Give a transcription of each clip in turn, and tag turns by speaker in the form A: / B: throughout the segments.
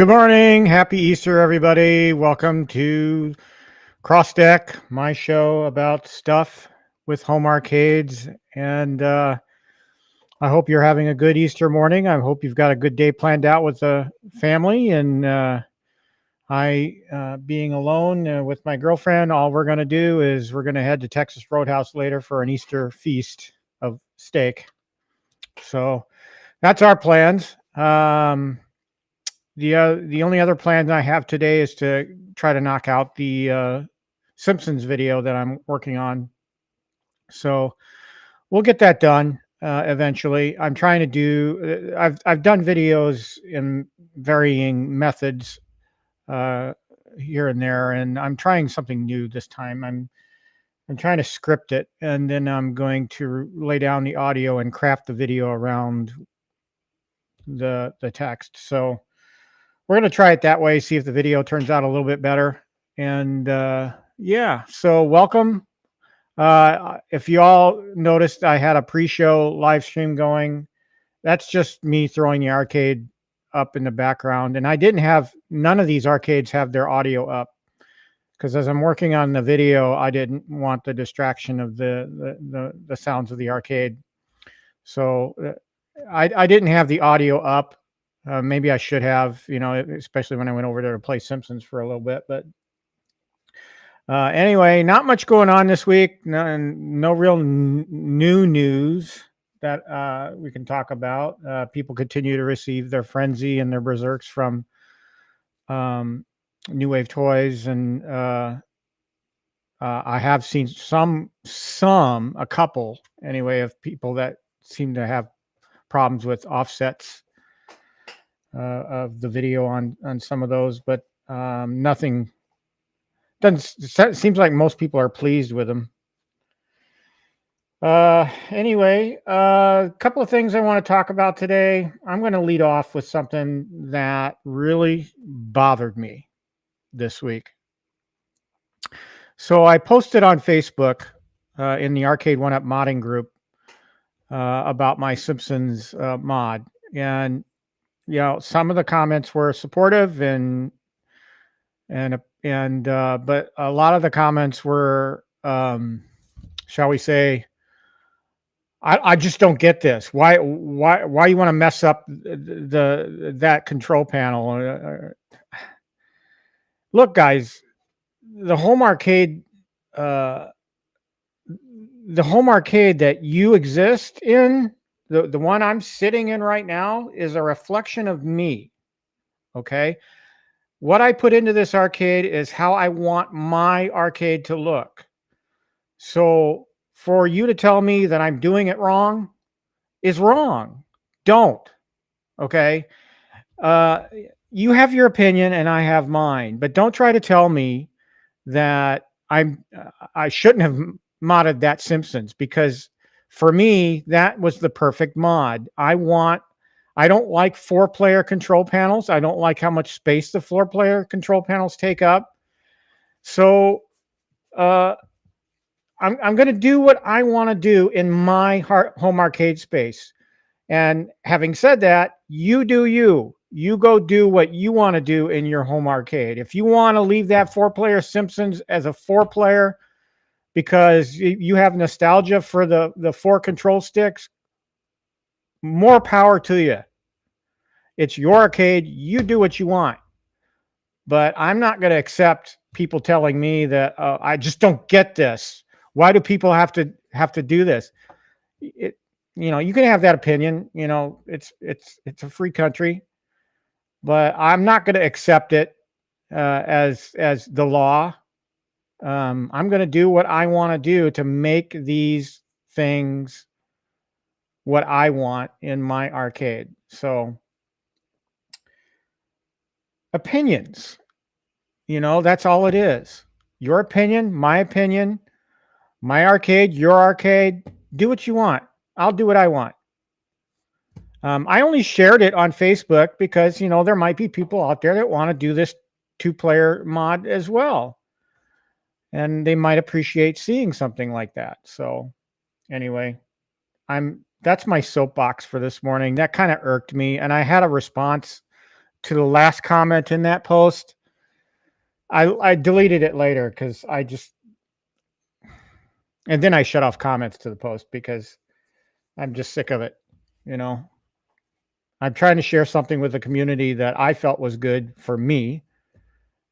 A: Good morning. Happy Easter, everybody. Welcome to Crossdeck, my show about stuff with home arcades. And I hope you're having a good Easter morning. I hope you've got a good day planned out with the family. And being alone with my girlfriend, all we're going to do is we're going to head to Texas Roadhouse later for an Easter feast of steak. So that's our plans. The only other plan I have today is to try to knock out the Simpsons video that I'm working on. So we'll get that done eventually. I'm trying to do. I've done videos in varying methods here and there, and I'm trying something new this time. I'm trying to script it, and then I'm going to lay down the audio and craft the video around the text. So we're going to try it that way, see if the video turns out a little bit better. And yeah, so welcome. If you all noticed, I had a pre-show live stream going. That's just me throwing the arcade up in the background. And I didn't have, none of these arcades have their audio up. Because as I'm working on the video, I didn't want the distraction of the sounds of the arcade. So I didn't have the audio up. Maybe I should have, especially when I went over there to play Simpsons for a little bit. But anyway, not much going on this week. No real new news that we can talk about. People continue to receive their Frenzy and their Berserks from New Wave Toys. And I have seen a couple anyway, of people that seem to have problems with offsets of the video on some of those, but nothing. Seems like most people are pleased with them. Anyway, a couple of things I want to talk about today. I'm going to lead off with something that really bothered me this week. So I posted on Facebook in the Arcade 1-Up modding group about my Simpsons mod, and some of the comments were supportive but a lot of the comments were, shall we say, I just don't get this. Why you want to mess up that control panel? Look, guys, the home arcade that you exist in, the one I'm sitting in right now, is a reflection of me. Okay. What I put into this arcade is how I want my arcade to look. So for you to tell me that I'm doing it wrong is wrong. Don't. Okay. You have your opinion and I have mine, but don't try to tell me that I shouldn't have modded that Simpsons, because for me, that was the perfect mod. I don't like 4-player control panels. I don't like how much space the 4-player control panels take up. So I'm going to do what I want to do in my home arcade space. And having said that, you do you. You go do what you want to do in your home arcade. If you want to leave that 4-player Simpsons as a 4-player because you have nostalgia for the 4 control sticks, more power to you. It's your arcade. You do what you want. But I'm not going to accept people telling me that I just don't get this. Why do people have to do this? You can have that opinion. It's a free country, but I'm not going to accept it as the law. I'm going to do what I want to do to make these things what I want in my arcade. So opinions, that's all it is. Your opinion, my arcade, your arcade. Do what you want. I'll do what I want. I only shared it on Facebook because, there might be people out there that want to do this 2-player mod as well. And they might appreciate seeing something like that. So anyway, that's my soapbox for this morning. That kind of irked me. And I had a response to the last comment in that post. I deleted it later because and then I shut off comments to the post because I'm just sick of it. You know, I'm trying to share something with the community that I felt was good for me.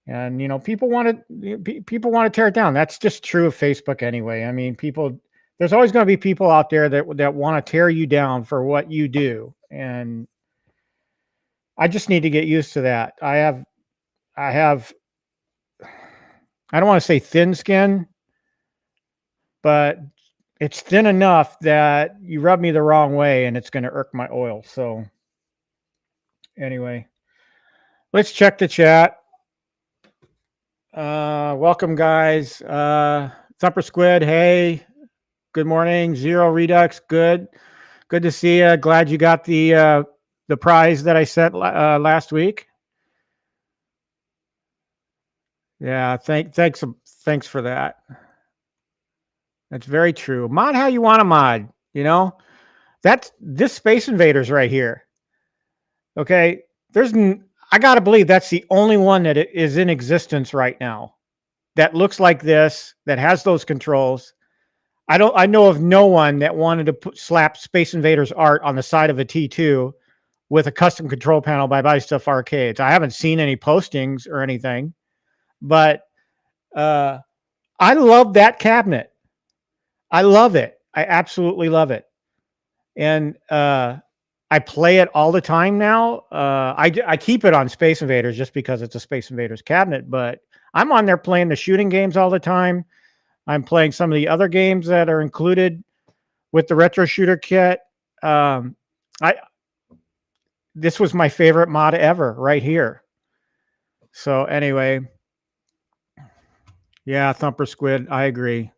A: And people want to tear it down. That's just true of Facebook anyway. I mean, there's always going to be people out there that want to tear you down for what you do, and I just need to get used to that. I don't want to say thin skin, but it's thin enough that you rub me the wrong way and it's going to irk my oil. So anyway, let's check the chat. Welcome, guys. Thumper Squid, hey, good morning. Zero Redux, good to see you. Glad you got the prize that I sent last week. Yeah, thanks for that. That's very true. Mod how you want to mod. That's this Space Invaders right here. Okay, I gotta believe that's the only one that is in existence right now that looks like this, that has those controls. I know of no one that wanted to slap Space Invaders art on the side of a T2 with a custom control panel by Buy Stuff Arcades. I haven't seen any postings or anything, but I love that cabinet. I love it. I absolutely love it. And I play it all the time now. I keep it on Space Invaders just because it's a Space Invaders cabinet, but I'm on there playing the shooting games all the time. I'm playing some of the other games that are included with the retro shooter kit. This was my favorite mod ever right here. So anyway, yeah, Thumper Squid, I agree.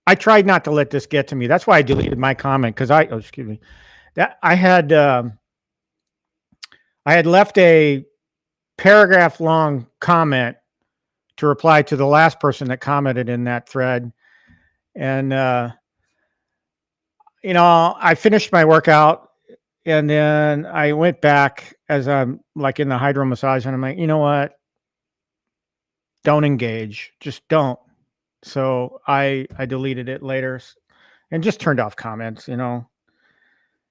A: I tried not to let this get to me. That's why I deleted my comment because excuse me, that I had left a paragraph long comment to reply to the last person that commented in that thread. And, I finished my workout and then I went back as I'm like in the hydro massage and I'm like, you know what? Don't engage. Just don't. So I deleted it later and just turned off comments,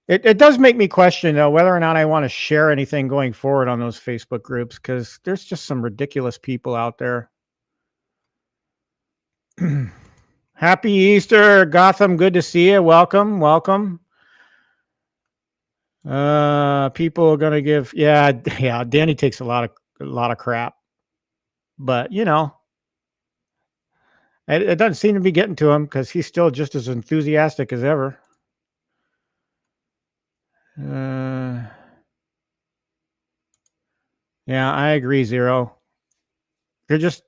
A: It does make me question, though, whether or not I want to share anything going forward on those Facebook groups because there's just some ridiculous people out there. Happy Easter, Gotham. Good to see you. Welcome. People are gonna give. Yeah. Danny takes a lot of crap, but it doesn't seem to be getting to him because he's still just as enthusiastic as ever. Yeah, I agree, Zero. There's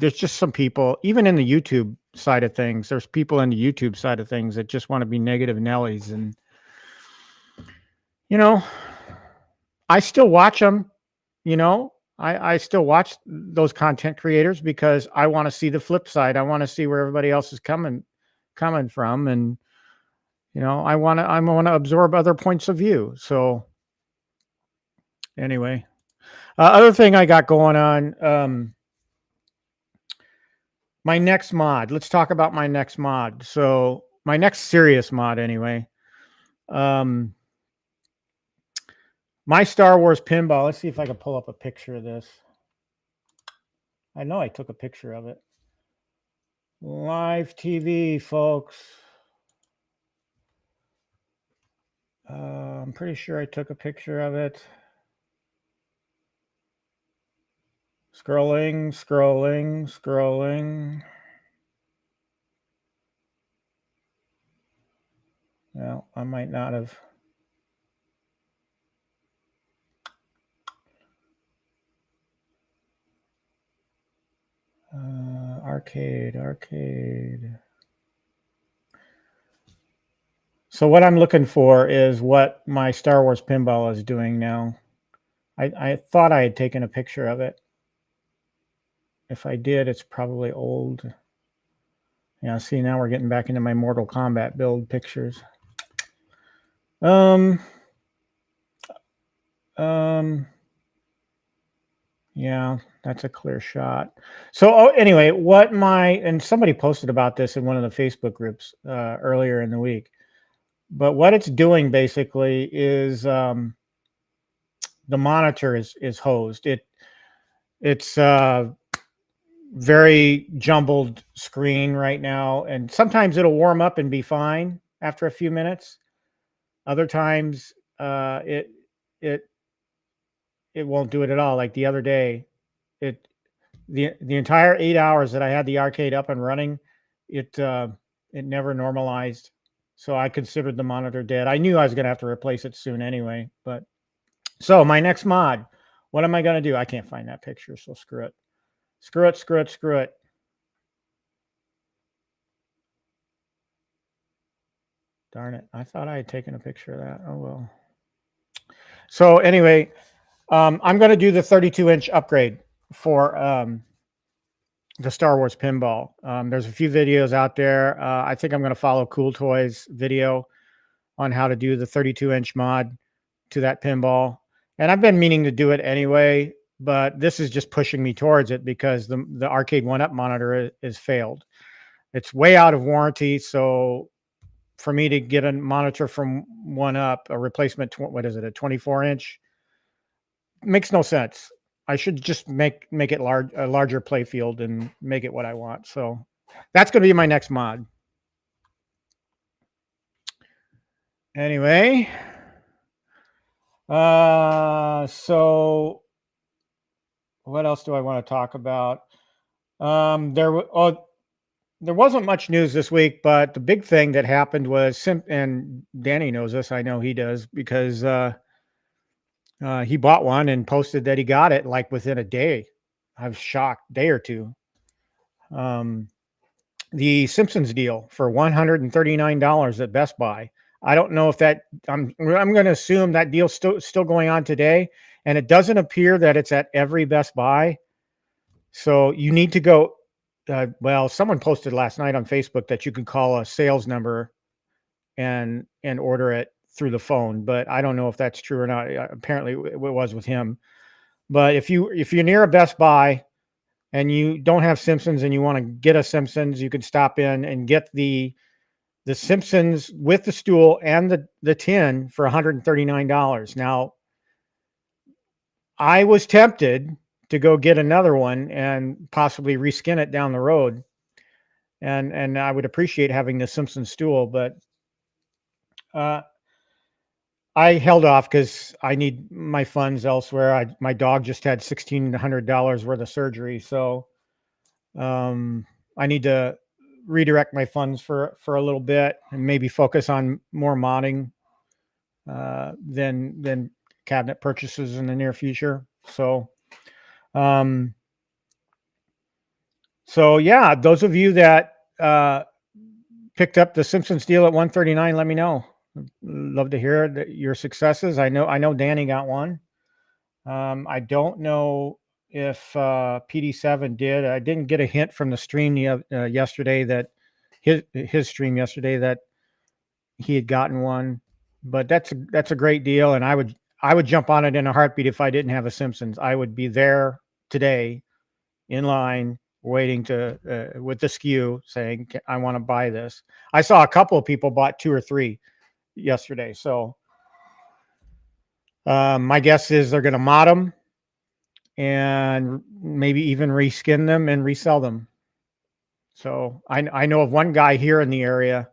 A: just some people, even in the YouTube side of things, there's people in the YouTube side of things that just want to be negative Nellies. And, I still watch them, I still watch those content creators because I want to see the flip side. I want to see where everybody else is coming from. And, I want to absorb other points of view. So anyway, other thing I got going on, my next mod. Let's talk about my next mod. So my next serious mod, anyway. My Star Wars pinball. Let's see if I can pull up a picture of this. I know I took a picture of it. Live TV, folks. I'm pretty sure I took a picture of it. Scrolling. Well, I might not have. Arcade. So what I'm looking for is what my Star Wars pinball is doing now. I thought I had taken a picture of it. If I did, it's probably old. Yeah, see, now we're getting back into my Mortal Kombat build pictures. Yeah, that's a clear shot. So anyway, and somebody posted about this in one of the Facebook groups earlier in the week. But what it's doing basically is the monitor is hosed. It's very jumbled screen right now, and sometimes it'll warm up and be fine after a few minutes. Other times, it it won't do it at all. Like the other day, it the entire 8 hours that I had the arcade up and running, it never normalized. So I considered the monitor dead. I knew I was going to have to replace it soon anyway. But so my next mod, what am I going to do? I can't find that picture, so screw it. Screw it, screw it, screw it. Darn it. I thought I had taken a picture of that. Oh, well. So anyway, I'm going to do the 32-inch upgrade for the Star Wars pinball. There's a few videos out there. I think I'm going to follow Cool Toys video on how to do the 32-inch mod to that pinball. And I've been meaning to do it anyway, but this is just pushing me towards it because the Arcade 1-Up monitor is failed. It's way out of warranty, so for me to get a monitor from 1-Up, a replacement, what is it, a 24-inch, makes no sense. I should just make it a larger play field and make it what I want. So that's going to be my next mod. Anyway, so what else do I want to talk about? There wasn't much news this week, but the big thing that happened was and Danny knows this. I know he does because he bought one and posted that he got it like within a day. I was shocked, day or two. The Simpsons deal for $139 at Best Buy. I don't know if that I'm going to assume that deal's still going on today, and it doesn't appear that it's at every Best Buy. So you need to go. Well, someone posted last night on Facebook that you could call a sales number and order it through the phone, but I don't know if that's true or not. Apparently, it was with him. But if you're near a Best Buy and you don't have Simpsons and you want to get a Simpsons, you could stop in and get the Simpsons with the stool and the tin for $139. Now, I was tempted to go get another one and possibly reskin it down the road. And I would appreciate having the Simpsons stool, but I held off because I need my funds elsewhere. My dog just had $1,600 worth of surgery, so I need to redirect my funds for a little bit and maybe focus on more modding than cabinet purchases in the near future. So, yeah, those of you that picked up the Simpsons deal at $139, let me know. Love to hear your successes. I know Danny got one. I don't know if PD7 did. I didn't get a hint from the stream yesterday that his stream yesterday that he had gotten one, but that's a great deal, and I would jump on it in a heartbeat if I didn't have a Simpsons. I would be there today in line waiting to with the SKU saying I want to buy this. I saw a couple of people bought 2 or 3 yesterday, so my guess is they're going to mod them and maybe even reskin them and resell them. So I know of one guy here in the area,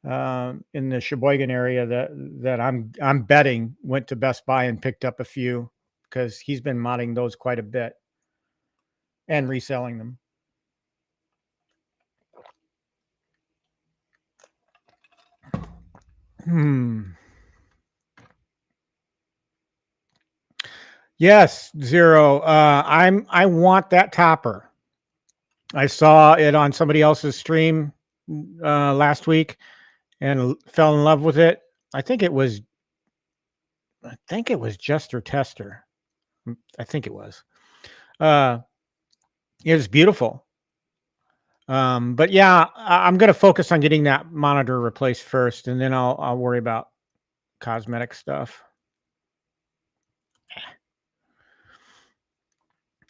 A: in the Sheboygan area, that I'm betting went to Best Buy and picked up a few because he's been modding those quite a bit and reselling them. Yes, Zero. I want that topper. I saw it on somebody else's stream last week and fell in love with it. I think it was Jester Tester. I think it was. It was beautiful. But yeah, I'm going to focus on getting that monitor replaced first, and then I'll worry about cosmetic stuff.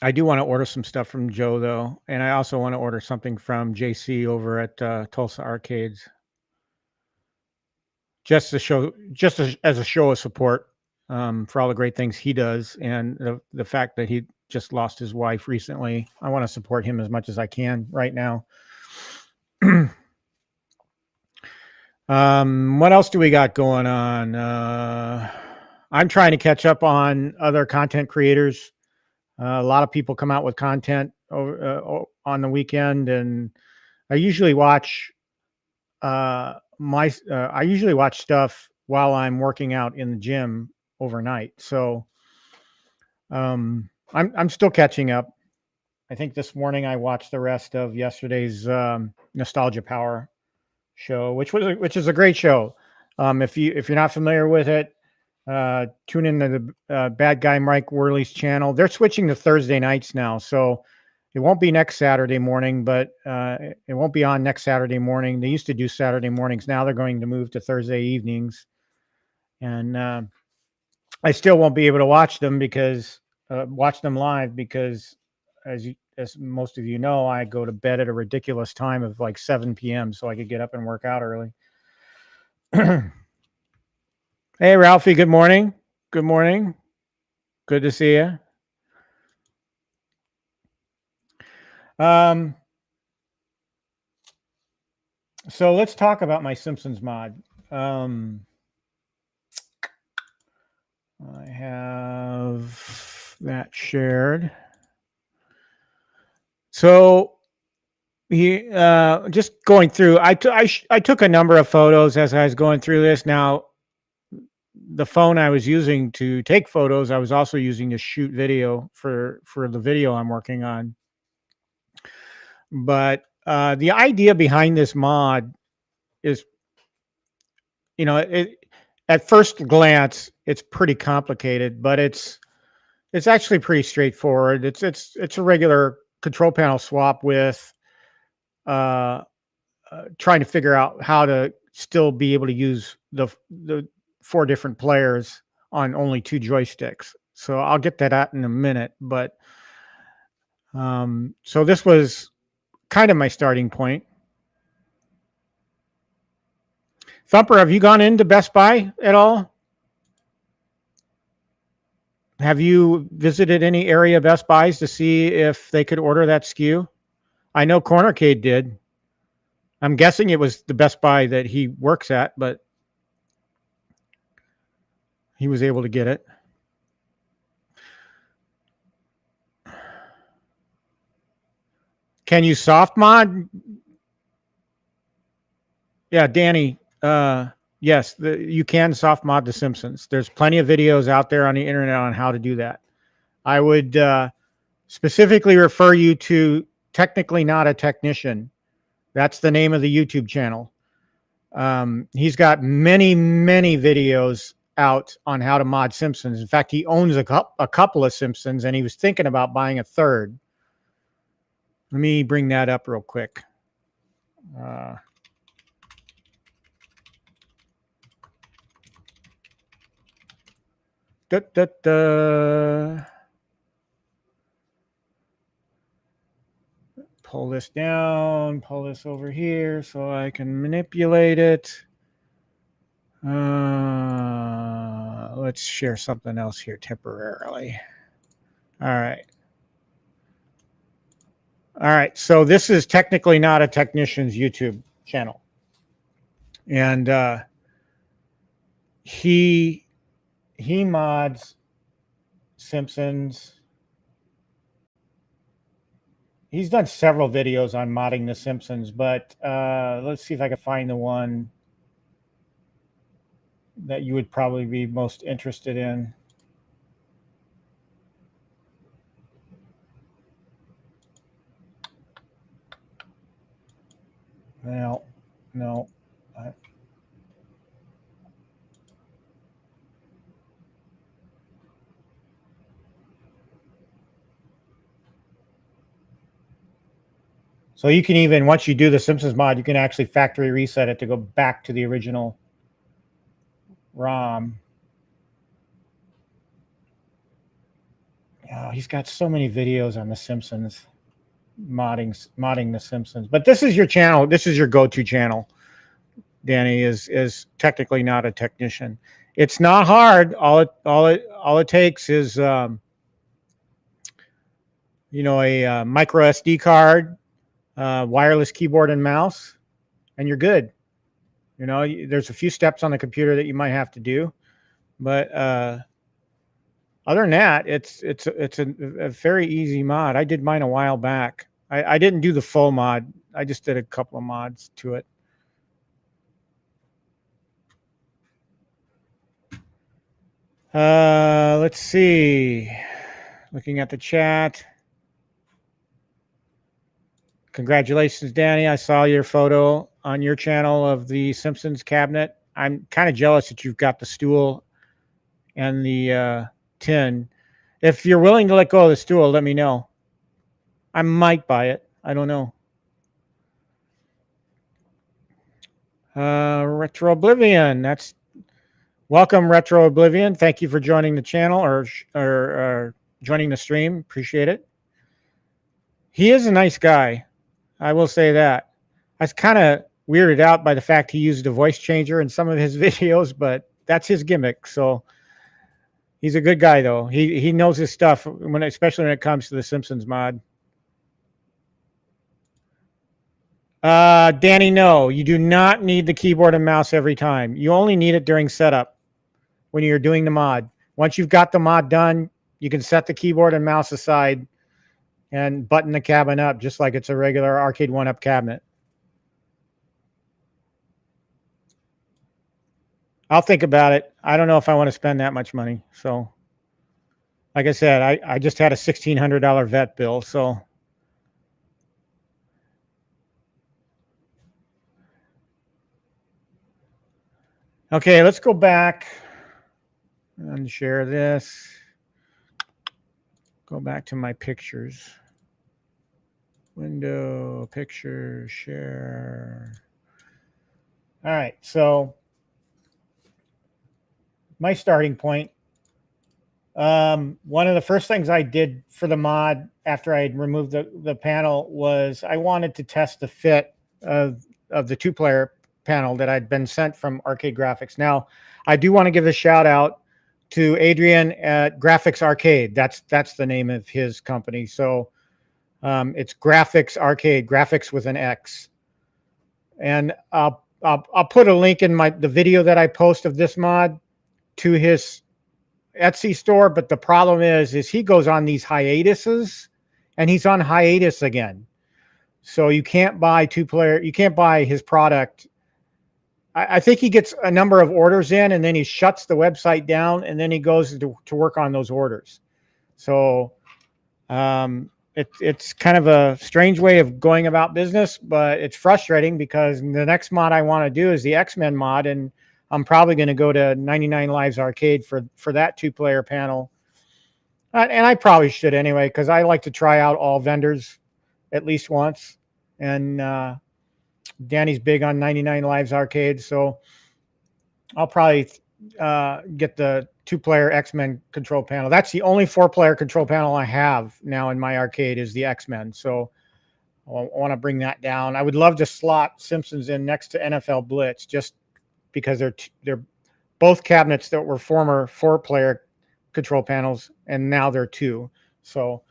A: I do want to order some stuff from Joe though, and I also want to order something from JC over at Tulsa Arcades, just to show, as a show of support for all the great things he does, and the fact that he just lost his wife recently. I want to support him as much as I can right now. What else do we got going on? I'm trying to catch up on other content creators. A lot of people come out with content on the weekend, and I usually watch I usually watch stuff while I'm working out in the gym overnight. So I'm still catching up. I think this morning I watched the rest of yesterday's Nostalgia Power show, which is a great show. If you're not familiar with it, tune into the Bad Guy Mike Worley's channel. They're switching to Thursday nights now, so it won't be next Saturday morning, but it won't be on next Saturday morning. They used to do Saturday mornings. Now they're going to move to Thursday evenings, and I still won't be able to watch them live because, as most of you know, I go to bed at a ridiculous time of like 7 p.m. so I could get up and work out early. Hey, Ralphie. Good morning. Good morning. Good to see you. So let's talk about my Simpsons mod. I have that shared. So just going through, I took a number of photos as I was going through this. Now, the phone I was using to take photos, I was also using to shoot video for the video I'm working on. But the idea behind this mod is, at first glance, it's pretty complicated, but it's actually pretty straightforward. It's a regular control panel swap with trying to figure out how to still be able to use the 4 different players on only 2 joysticks. So I'll get that out in a minute, but so this was kind of my starting point. Thumper, have you gone into Best Buy at all? Have you visited any area Best Buys to see if they could order that SKU? I know Cornercade did. I'm guessing it was the Best Buy that he works at, but he was able to get it. Can you soft mod? Yeah, Danny. Yes, you can soft mod The Simpsons. There's plenty of videos out there on the internet on how to do that. I would specifically refer you to Technically Not a Technician. That's the name of the YouTube channel. He's got many, many videos out on how to mod Simpsons. In fact, he owns a couple of Simpsons, and he was thinking about buying a third. Let me bring that up real quick. Pull this down, pull this over here so I can manipulate it. Let's share something else here temporarily. All right. All right. So this is Technically Not a Technician's YouTube channel. And he mods Simpsons. He's done several videos on modding The Simpsons, but let's see if I can find the one that you would probably be most interested in. Well, no. So you can even, once you do the Simpsons mod, you can actually factory reset it to go back to the original ROM. Oh, he's got so many videos on the Simpsons, modding the Simpsons. But this is your channel. This is your go-to channel. Danny is technically not a technician. It's not hard. All it takes is you know, a micro SD card, wireless keyboard and mouse, and you're good. You know, there's a few steps on the computer that you might have to do, but other than that, it's a very easy mod. I did mine a while back. I didn't do the full mod. I just did a couple of mods to it. Let's see. Looking at the chat. Congratulations, Danny. I saw your photo on your channel of the Simpsons cabinet. I'm kind of jealous that you've got the stool and the tin. If you're willing to let go of the stool, let me know. I might buy it. I don't know. Retro Oblivion. That's welcome, Retro Oblivion. Thank you for joining the channel or joining the stream. Appreciate it. He is a nice guy. I will say that. I was kind of weirded out by the fact he used a voice changer in some of his videos, but that's his gimmick. So he's a good guy, though. He knows his stuff, especially when it comes to the Simpsons mod. Danny, no, you do not need the keyboard and mouse every time. You only need it during setup when you're doing the mod. Once you've got the mod done, you can set the keyboard and mouse aside and button the cabinet up just like it's a regular arcade 1-up cabinet. I'll think about it. I don't know if I want to spend that much money. So, like I said, I just had a $1,600 vet bill. So, okay, let's go back and share this. Go back to my pictures. Window, picture, share. All right, so my starting point. One of the first things I did for the mod after I had removed the panel was I wanted to test the fit of the 2-player panel that I'd been sent from Arcade Graphics. Now, I do want to give a shout out to Adrian at Graphics Arcade. That's the name of his company. So it's Graphics Arcade, graphics with an X. And I'll put a link in the video that I post of this mod to his Etsy store. But the problem is he goes on these hiatuses, and he's on hiatus again. So you can't buy 2-player. You can't buy his product. I think he gets a number of orders in, and then he shuts the website down, and then he goes to work on those orders. So it's kind of a strange way of going about business, but it's frustrating because the next mod I want to do is the X-Men mod, and I'm probably going to go to 99 Lives Arcade for that 2-player panel. And I probably should anyway, because I like to try out all vendors at least once. And Danny's big on 99 Lives Arcade, so I'll probably get the 2-player X-Men control panel. That's the only 4-player control panel I have now in my arcade is the X-Men. So I want to bring that down. I would love to slot Simpsons in next to NFL Blitz just because they're both cabinets that were former 4-player control panels, and now they're 2. So,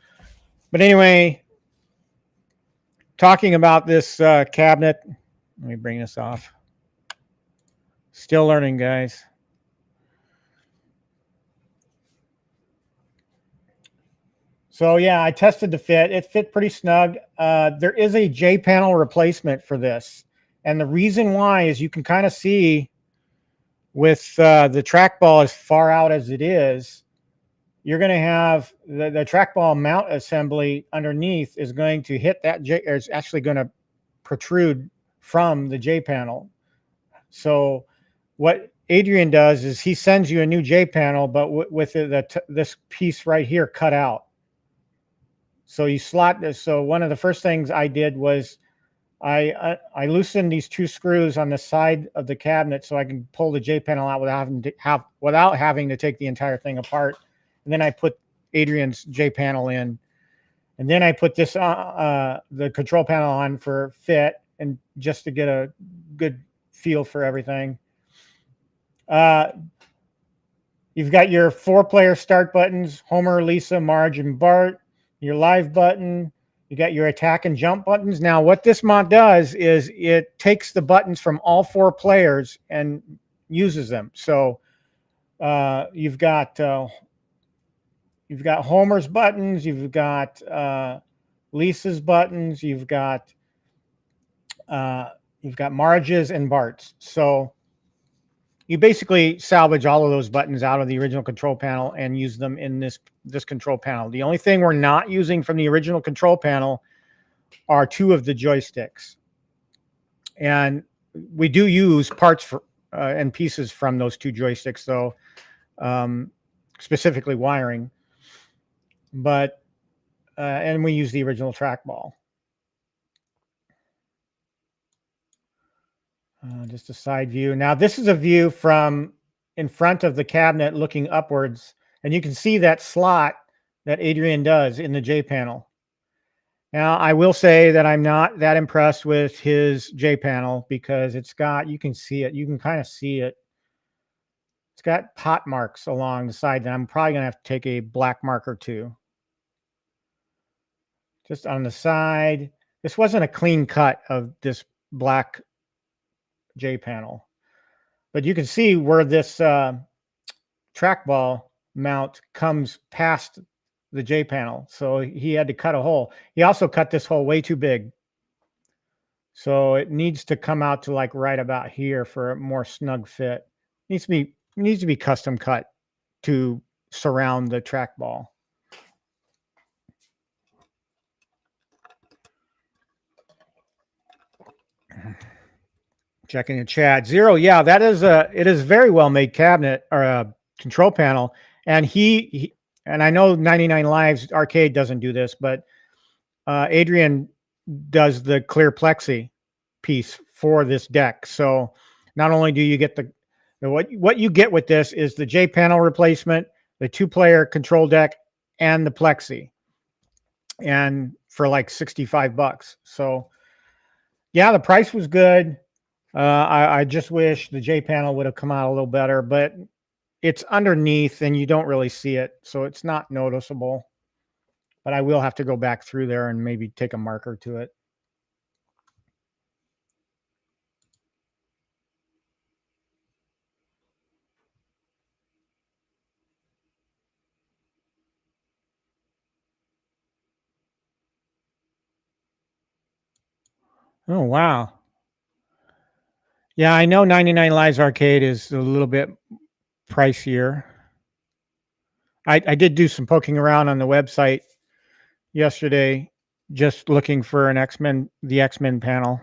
A: but anyway, talking about this cabinet, let me bring this off. Still learning, guys. So yeah, I tested the fit. It fit pretty snug. There is a J panel replacement for this. And the reason why is you can kind of see with the trackball as far out as it is, you're going to have the trackball mount assembly underneath is going to hit that J, or it's actually going to protrude from the J panel. So what Adrian does is he sends you a new J panel, but with this piece right here cut out. So you slot this. So one of the first things I did was I loosened these 2 screws on the side of the cabinet so I can pull the J panel out without having to take the entire thing apart. And then I put Adrian's J panel in, and then I put this the control panel on for fit and just to get a good feel for everything. You've got your 4-player start buttons: Homer, Lisa, Marge, and Bart. Your live button. You got your attack and jump buttons. Now, what this mod does is it takes the buttons from all 4 players and uses them. So you've got Homer's buttons. You've got Lisa's buttons. You've got Marge's and Bart's. So you basically salvage all of those buttons out of the original control panel and use them in this control panel. The only thing we're not using from the original control panel are 2 of the joysticks. And we do use parts for, and pieces from those 2 joysticks, though, specifically wiring. But, and we use the original trackball. Just a side view. Now, this is a view from in front of the cabinet looking upwards, and you can see that slot that Adrian does in the J panel. Now, I will say that I'm not that impressed with his J panel because it's got, you can see it, you can kind of see it. It's got pot marks along the side that I'm probably going to have to take a black marker to. Just on the side. This wasn't a clean cut of this black J panel, but you can see where this trackball mount comes past the J panel, so he had to cut a hole. He also cut this hole way too big, so it needs to come out to like right about here for a more snug fit. Needs to be custom cut to surround the trackball. Checking the chat. Zero, yeah, that is it is very well made cabinet or a control panel, and he and I know 99 Lives Arcade doesn't do this, but Adrian does the clear plexi piece for this deck. So not only do you get what you get with this is the J panel replacement, the 2-player control deck, and the plexi, and for like $65. So yeah, the price was good. I just wish the J panel would have come out a little better, but it's underneath and you don't really see it, so it's not noticeable. But I will have to go back through there and maybe take a marker to it. Oh, wow. Yeah, I know 99 Lives Arcade is a little bit pricier. I did do some poking around on the website yesterday, just looking for an the X-Men panel.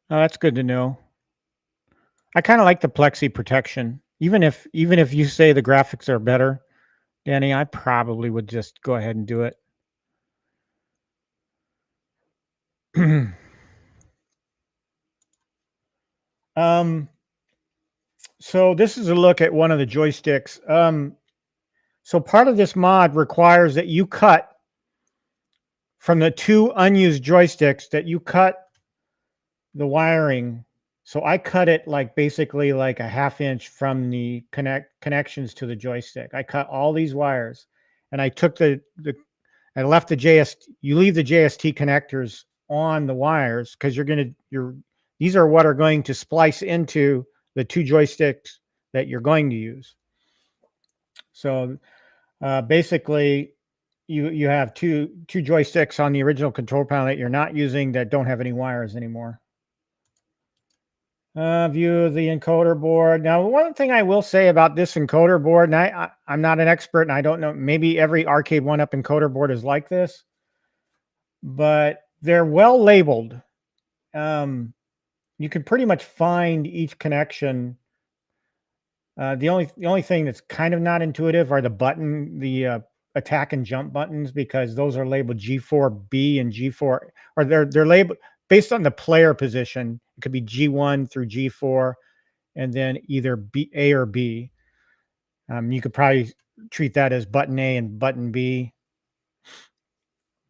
A: Oh, that's good to know. I kind of like the plexi protection. Even if you say the graphics are better, Danny, I probably would just go ahead and do it. So this is a look at one of the joysticks. So part of this mod requires that you cut from the 2 unused joysticks, that you cut the wiring. So I cut it like basically like a 1/2 inch from the connections to the joystick. I cut all these wires, and I took I left the you leave the JST connectors on the wires because these are what are going to splice into the 2 joysticks that you're going to use. So basically you have two joysticks on the original control panel that you're not using that don't have any wires anymore. View of the encoder board. Now, one thing I will say about this encoder board, and I'm not an expert, and I don't know, maybe every Arcade 1-Up encoder board is like this, but they're well labeled. You can pretty much find each connection. The only thing that's kind of not intuitive are the attack and jump buttons, because those are labeled G4B and G4, or they're labeled. based on the player position. It could be G1 through G4, and then either A or B. You could probably treat that as button A and button B.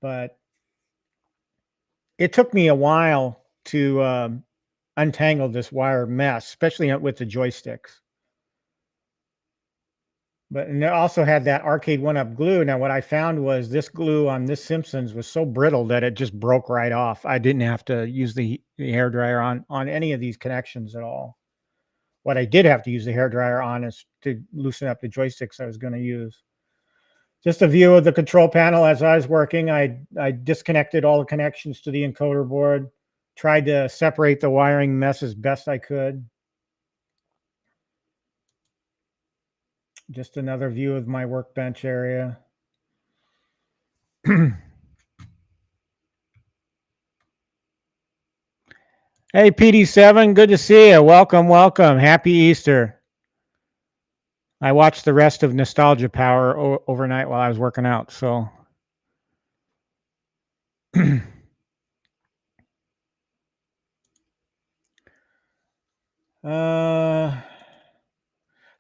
A: But it took me a while to untangle this wire mess, especially with the joysticks. And it also had that arcade 1-up glue. Now, what I found was this glue on this Simpsons was so brittle that it just broke right off. I didn't have to use the hairdryer on any of these connections at all. What I did have to use the hairdryer on is to loosen up the joysticks I was going to use. Just a view of the control panel as I was working. I disconnected all the connections to the encoder board, tried to separate the wiring mess as best I could. Just another view of my workbench area. Hey, PD7, good to see you. Welcome, welcome. Happy Easter. I watched the rest of Nostalgia Power overnight while I was working out, so.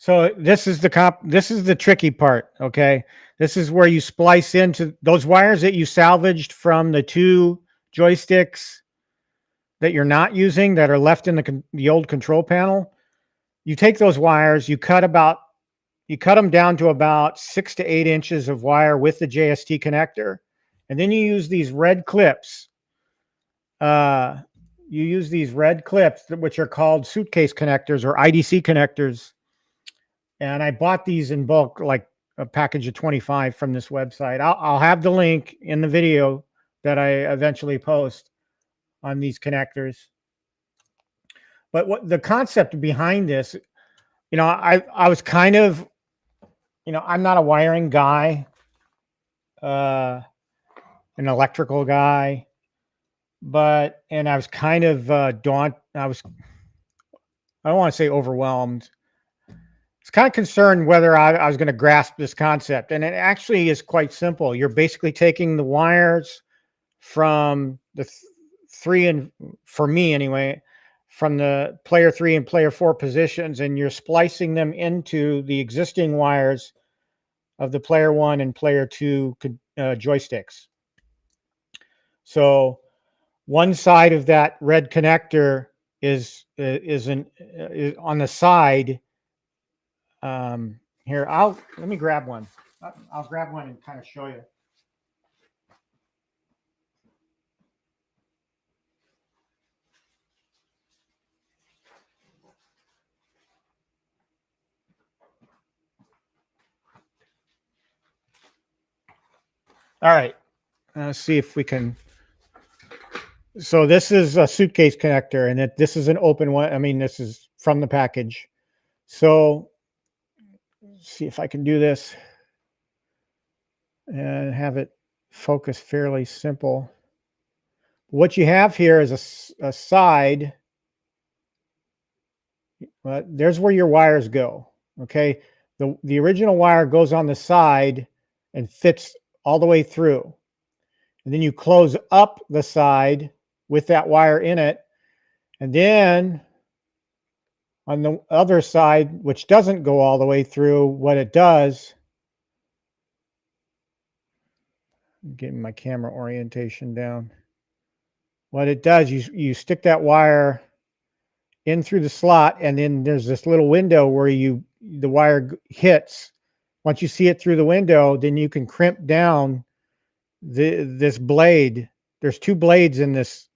A: So this is the tricky part, okay? This is where you splice into those wires that you salvaged from the 2 joysticks that you're not using that are left in the old control panel. You take those wires, you cut them down to about 6 to 8 inches of wire with the JST connector, and then you use these red clips. You use these red clips, which are called suitcase connectors or IDC connectors. And I bought these in bulk, like a package of 25 from this website. I'll have the link in the video that I eventually post on these connectors. But what the concept behind this, I was kind of, I'm not a wiring guy, an electrical guy, and I was kind of I don't want to say overwhelmed. It's kind of concerned whether I was going to grasp this concept. And it actually is quite simple. You're basically taking the wires from the 3 and, for me anyway, from the player 3 and player 4 positions, and you're splicing them into the existing wires of the player 1 and player 2 joysticks. So one side of that red connector is on the side. Here, let me grab one. I'll grab one and kind of show you. All right, let's see if we can. So this is a suitcase connector, and this is an open one. I mean, this is from the package. So let's see if I can do this and have it focus fairly simple. What you have here is a side. There's where your wires go. Okay, the original wire goes on the side and fits all the way through, and then you close up the side with that wire in it, and then on the other side, which doesn't go all the way through, what it does, I'm getting my camera orientation down. What it does, you stick that wire in through the slot, and then there's this little window where the wire hits. Once you see it through the window, then you can crimp down this blade. There's 2 blades in this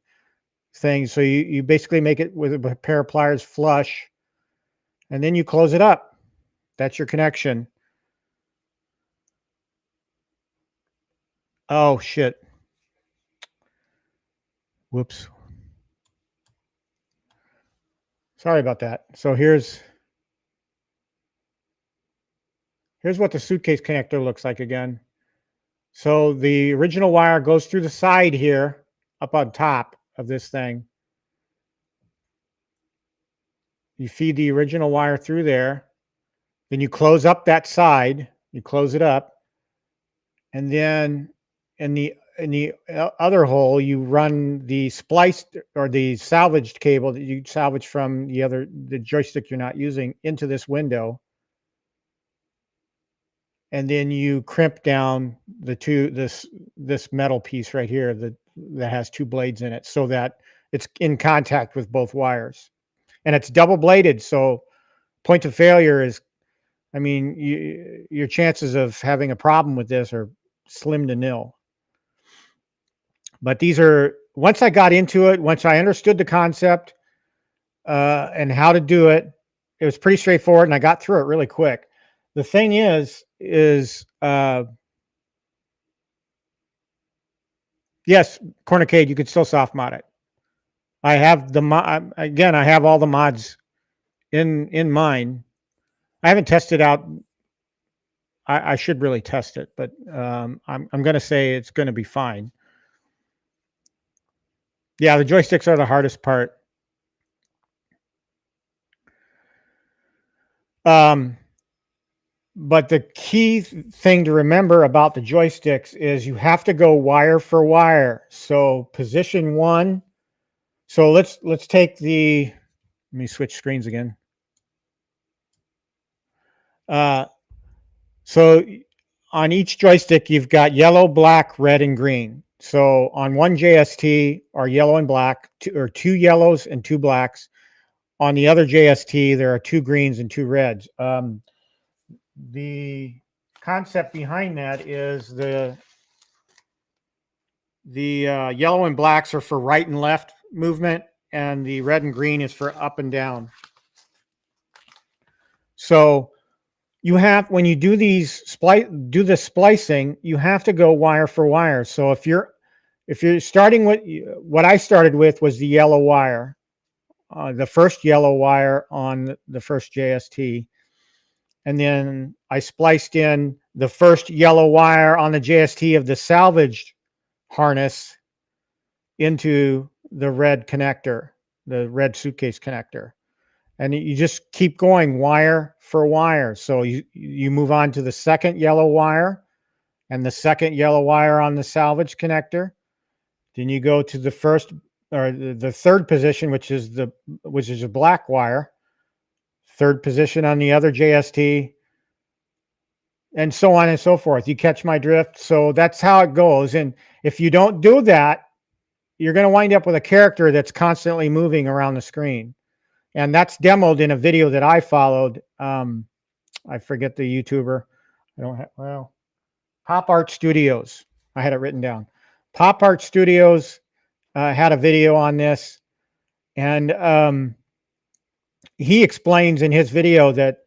A: thing, so you basically make it with a pair of pliers flush, and then you close it up. That's your connection. Oh shit. Whoops. Sorry about that. So here's what the suitcase connector looks like again. So the original wire goes through the side here, up on top of this thing. You feed the original wire through there. Then you close up that side. You close it up. And then in the other hole, you run the spliced or the salvaged cable that you salvage from the joystick you're not using into this window. And then you crimp down this metal piece right here that has two blades in it so that it's in contact with both wires. And it's double bladed, so point of failure is, I mean, your chances of having a problem with this are slim to nil. But these are, once I got into it, once I understood the concept and how to do it, it was pretty straightforward, and I got through it really quick. The thing is yes, Cornicade, you could still soft mod it. I have again, I have all the mods in mine. I haven't tested out. I should really test it, but I'm going to say it's going to be fine. Yeah, the joysticks are the hardest part. But the key thing to remember about the joysticks is you have to go wire for wire. So position 1. So let's take let me switch screens again. So on each joystick, you've got yellow, black, red, and green. So on one JST are yellow and black, two yellows and two blacks. On the other JST, there are two greens and two reds. The concept behind that is the yellow and blacks are for right and left movement, and the red and green is for up and down. So you have, when you do the splicing, you have to go wire for wire. So if you're starting with what I started with was the yellow wire, the first yellow wire on the first JST. And then I spliced in the first yellow wire on the JST of the salvaged harness into the red connector, the red suitcase connector. And you just keep going wire for wire. So you move on to the second yellow wire and the second yellow wire on the salvage connector. Then you go to the first or the third position, which is a black wire. Third position on the other JST, and so on and so forth. You catch my drift? So that's how it goes. And if you don't do that, you're going to wind up with a character that's constantly moving around the screen. And that's demoed in a video that I followed. I forget the YouTuber. I don't have, well, Pop Art Studios. I had it written down. Pop Art Studios had a video on this. And he explains in his video that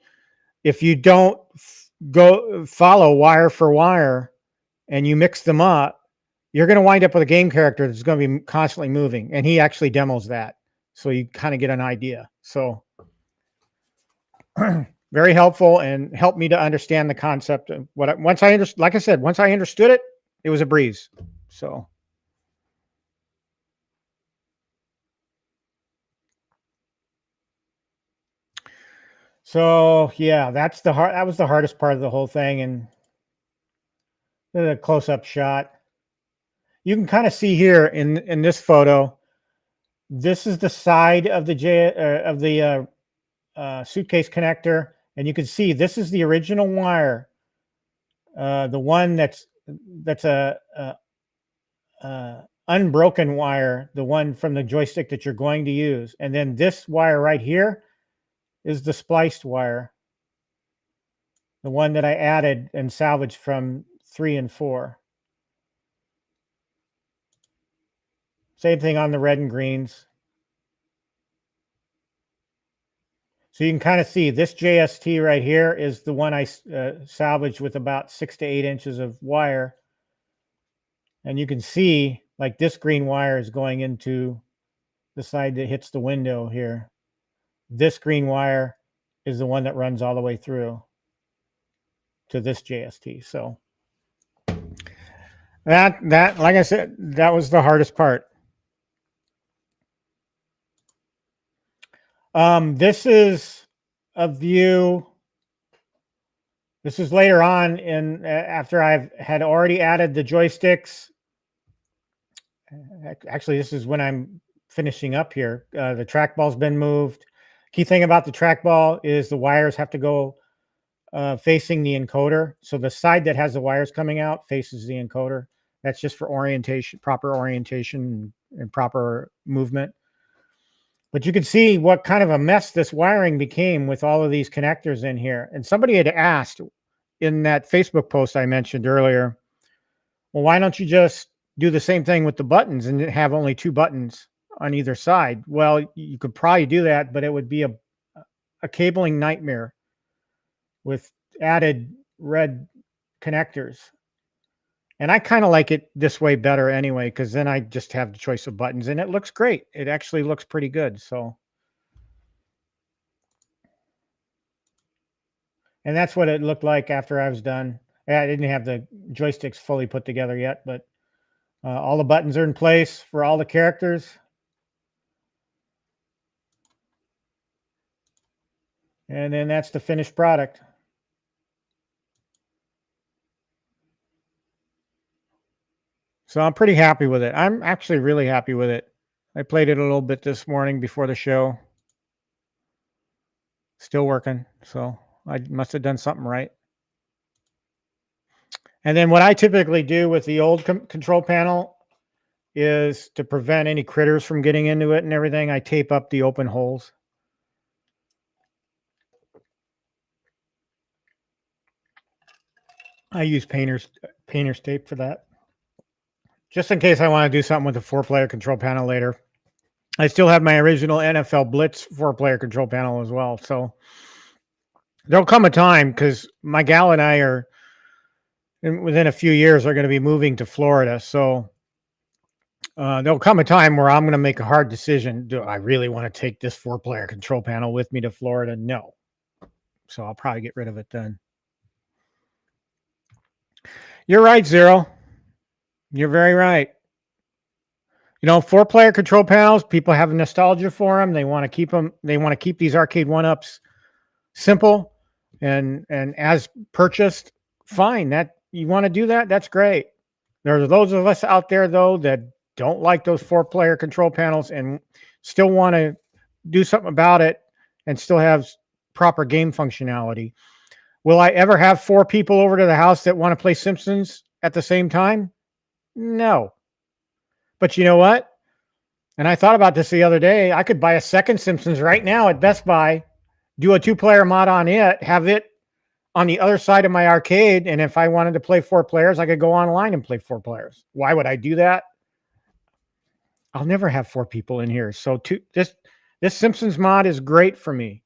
A: if you don't go follow wire for wire and you mix them up, you're going to wind up with a game character that's going to be constantly moving. And he actually demos that. So you kind of get an idea. So very helpful and helped me to understand the concept of what once I understood it, it was a breeze. So yeah, that was the hardest part of the whole thing. And the close-up shot, you can kind of see here in this photo, this is the side of the suitcase connector, and you can see this is the original wire, the one that's a unbroken wire, the one from the joystick that you're going to use. And then this wire right here is the spliced wire, the one that I added and salvaged from 3 and 4. Same thing on the red and greens. So you can kind of see this JST right here is the one I salvaged with about 6 to 8 inches of wire. And you can see like this green wire is going into the side that hits the window here. This green wire is the one that runs all the way through to this JST. So that like I said, that was the hardest part. This is a view. This is later on after I've had already added the joysticks Actually, this is when I'm finishing up here. The trackball's been moved. Key thing about the trackball is the wires have to go facing the encoder. So the side that has the wires coming out faces the encoder. That's just for orientation, proper orientation and proper movement. But you can see what kind of a mess this wiring became with all of these connectors in here. And somebody had asked in that Facebook post I mentioned earlier, well, why don't you just do the same thing with the buttons and have only 2 buttons on either side? Well, you could probably do that, but it would be a cabling nightmare with added red connectors. And I kind of like it this way better anyway, because then I just have the choice of buttons and it looks great. It actually looks pretty good. So, and that's what it looked like after I was done. I didn't have the joysticks fully put together yet, but all the buttons are in place for all the characters. And then that's the finished product. So I'm pretty happy with it. I'm actually really happy with it. I played it a little bit this morning before the show. Still working. So I must have done something right. And then what I typically do with the old control panel is to prevent any critters from getting into it and everything. I tape up the open holes. I use painter's tape for that. Just in case I want to do something with the 4-player control panel later. I still have my original NFL Blitz 4-player control panel as well. So there'll come a time, because my gal and I are, within a few years, are going to be moving to Florida. So there'll come a time where I'm going to make a hard decision. Do I really want to take this 4-player control panel with me to Florida? No. So I'll probably get rid of it then. You're right, Zero. You're very right. You know, 4-player control panels, people have nostalgia for them. They want to keep them. They want to keep these arcade 1-ups simple and as purchased. Fine. That you want to do that, that's great. There are those of us out there though that don't like those 4-player control panels and still want to do something about it and still have proper game functionality. Will I ever have 4 people over to the house that want to play Simpsons at the same time? No. But you know what? And I thought about this the other day. I could buy a second Simpsons right now at Best Buy, do a 2-player mod on it, have it on the other side of my arcade. And if I wanted to play 4 players, I could go online and play 4 players. Why would I do that? I'll never have 4 people in here. So this Simpsons mod is great for me.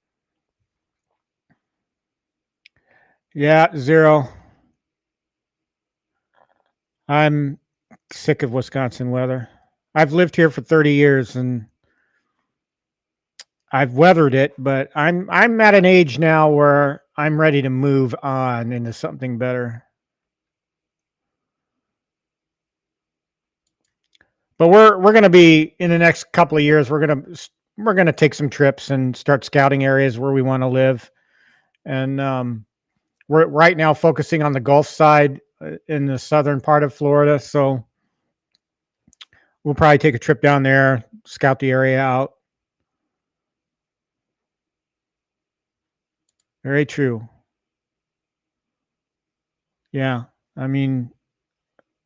A: Yeah, Zero. I'm sick of Wisconsin weather. I've lived here for 30 years and I've weathered it, but I'm at an age now where I'm ready to move on into something better. But we're going to be in the next couple of years. We're going to take some trips and start scouting areas where we want to live. And we're right now focusing on the Gulf side in the southern part of Florida. So we'll probably take a trip down there, scout the area out. Very true. Yeah. I mean,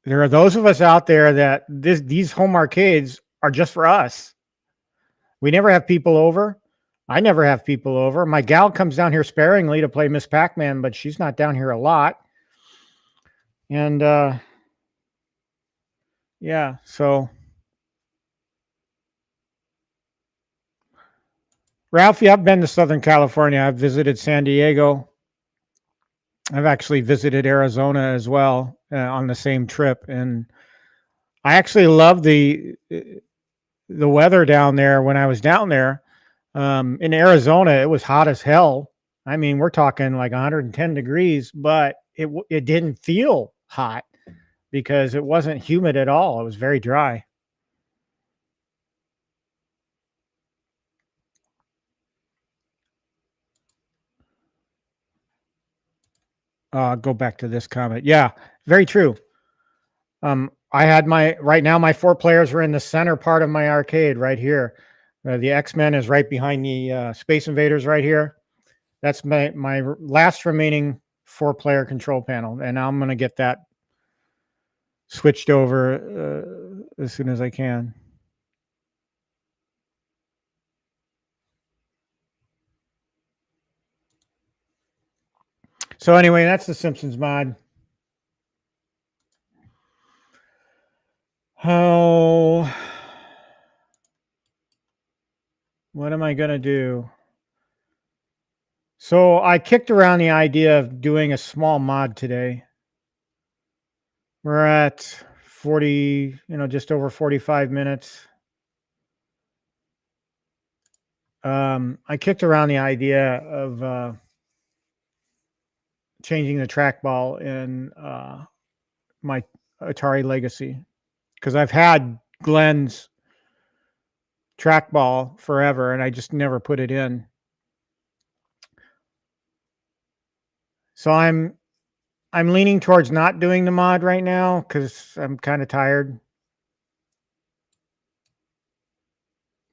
A: there are those of us out there that these home arcades are just for us. We never have people over. I never have people over. My gal comes down here sparingly to play Miss Pac-Man, but she's not down here a lot. And yeah, so Ralph, yeah, I've been to Southern California. I've visited San Diego. I've actually visited Arizona as well on the same trip, and I actually love the weather down there. When I was down there in Arizona, it was hot as hell. I mean, we're talking like 110 degrees, but it didn't feel hot because it wasn't humid at all. It was very dry. Go back to this comment. Yeah, very true. I had right now my 4 players are in the center part of my arcade right here. The X-Men is right behind the Space Invaders right here. That's my last remaining 4-player control panel, and I'm going to get that switched over as soon as I can. So anyway, that's the Simpsons mod. Oh, what am I going to do? So I kicked around the idea of doing a small mod today. We're at 40, just over 45 minutes. I kicked around the idea of changing the trackball in my Atari Legacy, because I've had Glenn's trackball forever and I just never put it in. So I'm leaning towards not doing the mod right now because I'm kind of tired.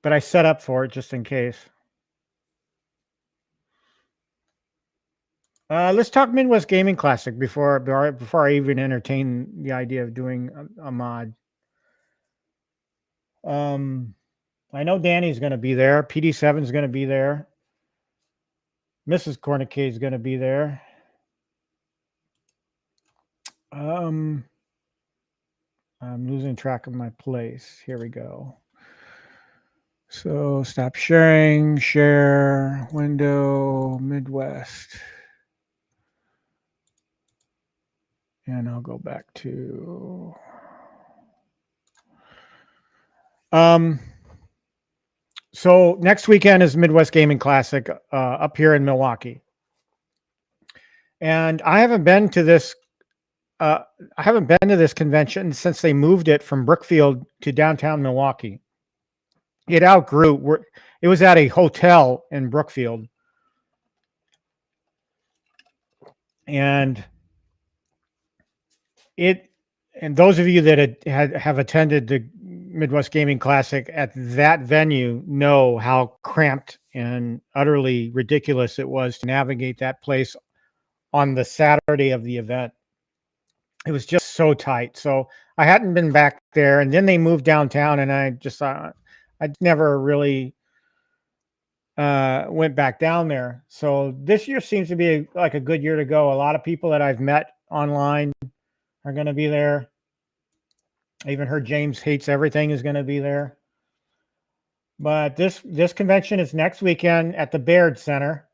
A: But I set up for it just in case. Let's talk Midwest Gaming Classic before I even entertain the idea of doing a mod. I know Danny's going to be there. PD7's going to be there. Mrs. Cornick is going to be there. I'm losing track of my place. Here we go. So stop sharing, share, window, Midwest. And I'll go back to so next weekend is Midwest Gaming Classic up here in Milwaukee. And I haven't been to this convention since they moved it from Brookfield to downtown Milwaukee. It outgrew. It was at a hotel in Brookfield. And those of you that have attended the Midwest Gaming Classic at that venue know how cramped and utterly ridiculous it was to navigate that place on the Saturday of the event. It was just so tight. So I hadn't been back there, and then they moved downtown, and I just I never really went back down there. So this year seems to be like a good year to go. A lot of people that I've met online are going to be there. I even heard James Hates Everything is going to be there. But this convention is next weekend at the Baird Center,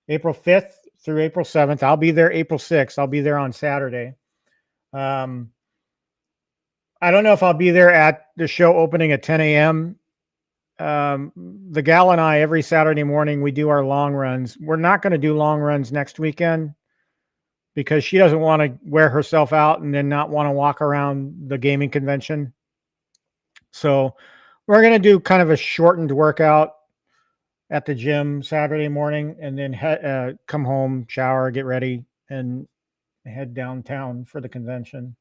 A: April 5th through April 7th. I'll be there April 6th. I'll be there on Saturday. I don't know if I'll be there at the show opening at 10 a.m. The gal and I, every Saturday morning, we do our long runs. We're not going to do long runs next weekend because she doesn't want to wear herself out and then not want to walk around the gaming convention. So we're going to do kind of a shortened workout at the gym Saturday morning and then come home, shower, get ready, and head downtown for the convention.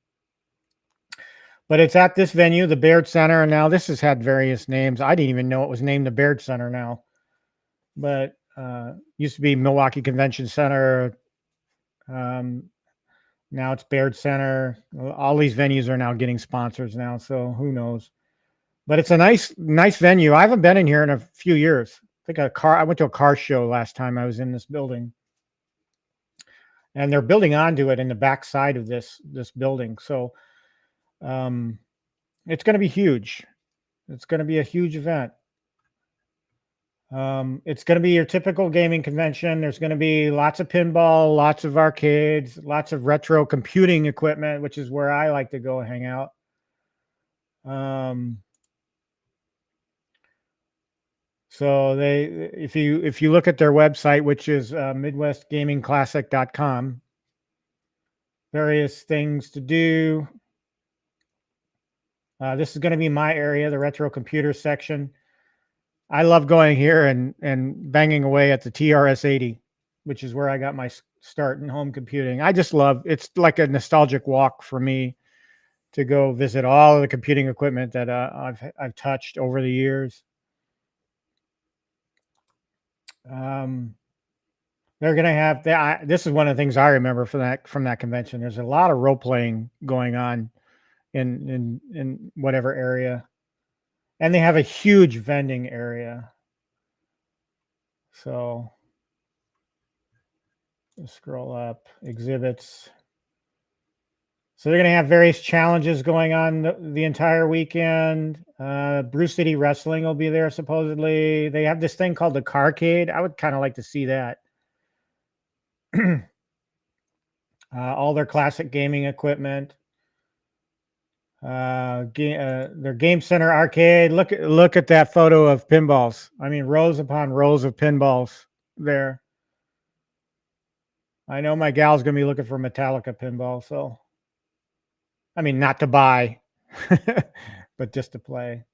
A: But it's at this venue, the Baird Center. And now this has had various names. I didn't even know it was named the Baird Center now. But used to be Milwaukee Convention Center. Now it's Baird Center. All these venues are now getting sponsors now, so who knows? But it's a nice venue. I haven't been in here in a few years. I went to a car show last time I was in this building. And they're building onto it in the back side of this building. So it's going to be huge. It's going to be a huge event. It's going to be your typical gaming convention. There's going to be lots of pinball, lots of arcades, lots of retro computing equipment, which is where I like to go hang out. So if you look at their website, which is midwestgamingclassic.com, various things to do. This is going to be my area, the retro computer section. I love going here and banging away at the TRS-80, which is where I got my start in home computing. I just love, it's like a nostalgic walk for me to go visit all of the computing equipment that I've touched over the years. They're going to have this is one of the things I remember from that convention. There's a lot of role playing going on in whatever area, and they have a huge vending area. So let's scroll up, exhibits. So they're going to have various challenges going on the entire weekend. Brew City Wrestling will be there supposedly. They have this thing called the Carcade. I would kind of like to see that. All their classic gaming equipment. Their Game Center arcade. Look at that photo of pinballs. I mean, rows upon rows of pinballs there. I know my gal's gonna be looking for Metallica pinball, so I mean, not to buy, but just to play.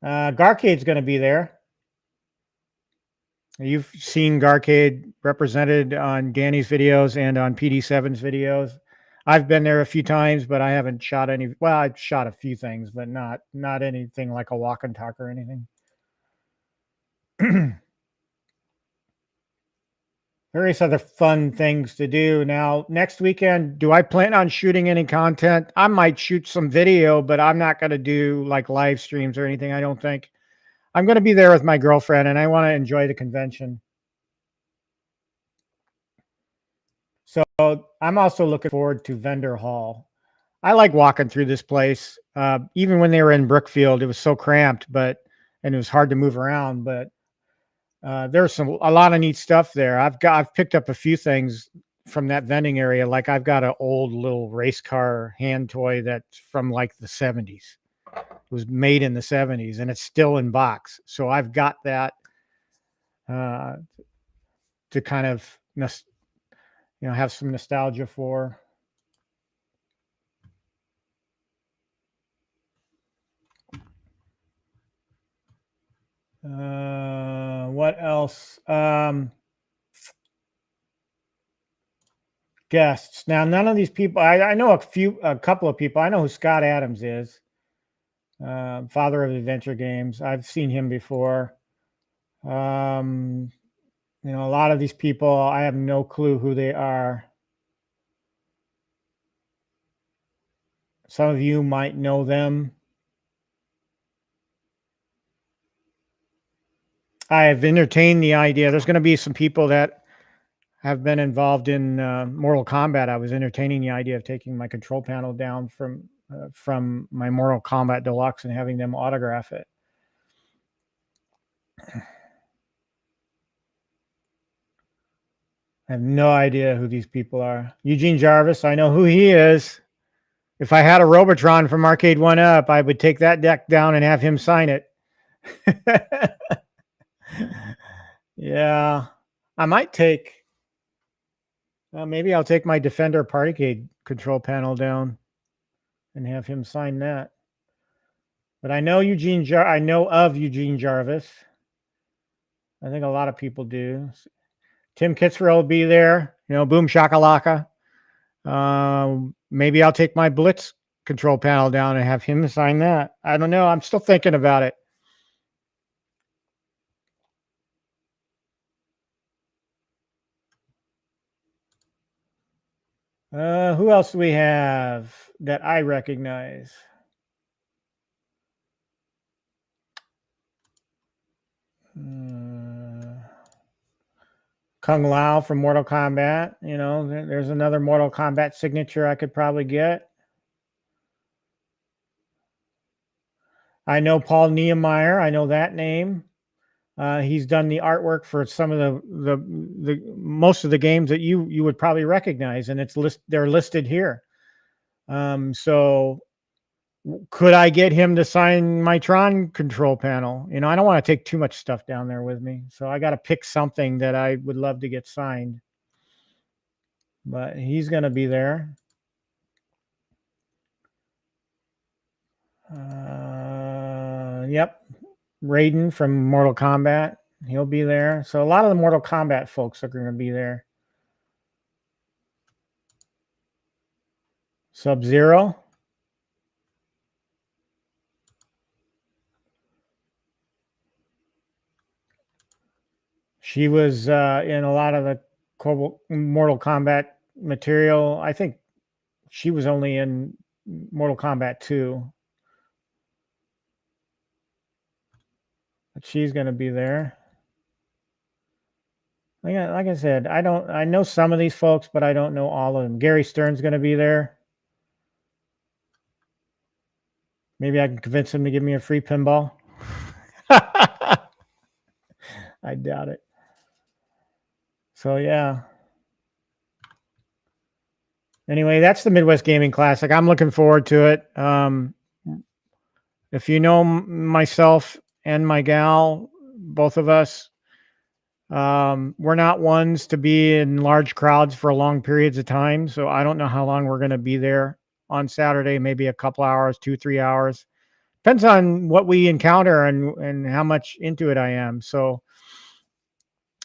A: Garcade's gonna be there. You've seen Garcade represented on Danny's videos and on PD7's videos. I've been there a few times, but I haven't shot any. Well, I've shot a few things, but not anything like a walk and talk or anything. Various other fun things to do. Now, next weekend, do I plan on shooting any content? I might shoot some video, but I'm not going to do like live streams or anything, I don't think. I'm going to be there with my girlfriend, and I want to enjoy the convention. So I'm also looking forward to Vendor Hall. I like walking through this place. Even when they were in Brookfield, it was so cramped, and it was hard to move around. But there's a lot of neat stuff there. I've picked up a few things from that vending area. Like I've got an old little race car hand toy that's from like the 70s. It was made in the 70s, and it's still in box. So I've got that to kind of have some nostalgia for. What else? Guests. Now, none of these people, I know a couple of people. I know who Scott Adams is, father of adventure games. I've seen him before. A lot of these people, I have no clue who they are. Some of you might know them. I have entertained the idea. There's going to be some people that have been involved in Mortal Kombat. I was entertaining the idea of taking my control panel down from my Mortal Kombat Deluxe and having them autograph it. I have no idea who these people are. Eugene Jarvis, I know who he is. If I had a Robotron from Arcade 1-Up, I would take that deck down and have him sign it. Yeah, I might take. Maybe I'll take my Defender Partycade control panel down and have him sign that. But I know I know of Eugene Jarvis. I think a lot of people do. Tim Kitzrow will be there. Boom shakalaka. Maybe I'll take my Blitz control panel down and have him sign that. I don't know. I'm still thinking about it. Who else do we have that I recognize? Kung Lao from Mortal Kombat. There's another Mortal Kombat signature I could probably get. I know Paul Niemeyer. I know that name. He's done the artwork for some of the most of the games that you would probably recognize, and they're listed here. So could I get him to sign my Tron control panel? I don't want to take too much stuff down there with me, so I got to pick something that I would love to get signed. But he's going to be there. Yep. Raiden from Mortal Kombat. He'll be there. So a lot of the Mortal Kombat folks are going to be there. Sub-Zero. She was in a lot of the Mortal Kombat material. I think she was only in Mortal Kombat 2. But she's going to be there. Like I said, I know some of these folks, but I don't know all of them. Gary Stern's going to be there. Maybe I can convince him to give me a free pinball. I doubt it. So yeah. Anyway, that's the Midwest Gaming Classic. I'm looking forward to it. If you know myself and my gal, both of us, we're not ones to be in large crowds for long periods of time. So I don't know how long we're going to be there on Saturday, maybe a couple hours, 2-3 hours. Depends on what we encounter and how much into it I am. So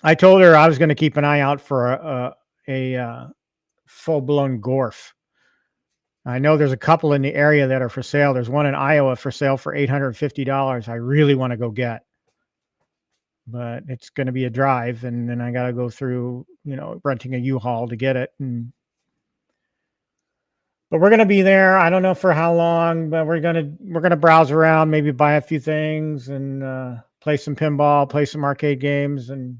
A: I told her I was going to keep an eye out for a full-blown Gorf. I know there's a couple in the area that are for sale. There's one in Iowa for sale for $850. I really want to go get, but it's going to be a drive, and then I got to go through, renting a U-Haul to get it. But we're going to be there. I don't know for how long, but we're going to browse around, maybe buy a few things and play some pinball, play some arcade games, and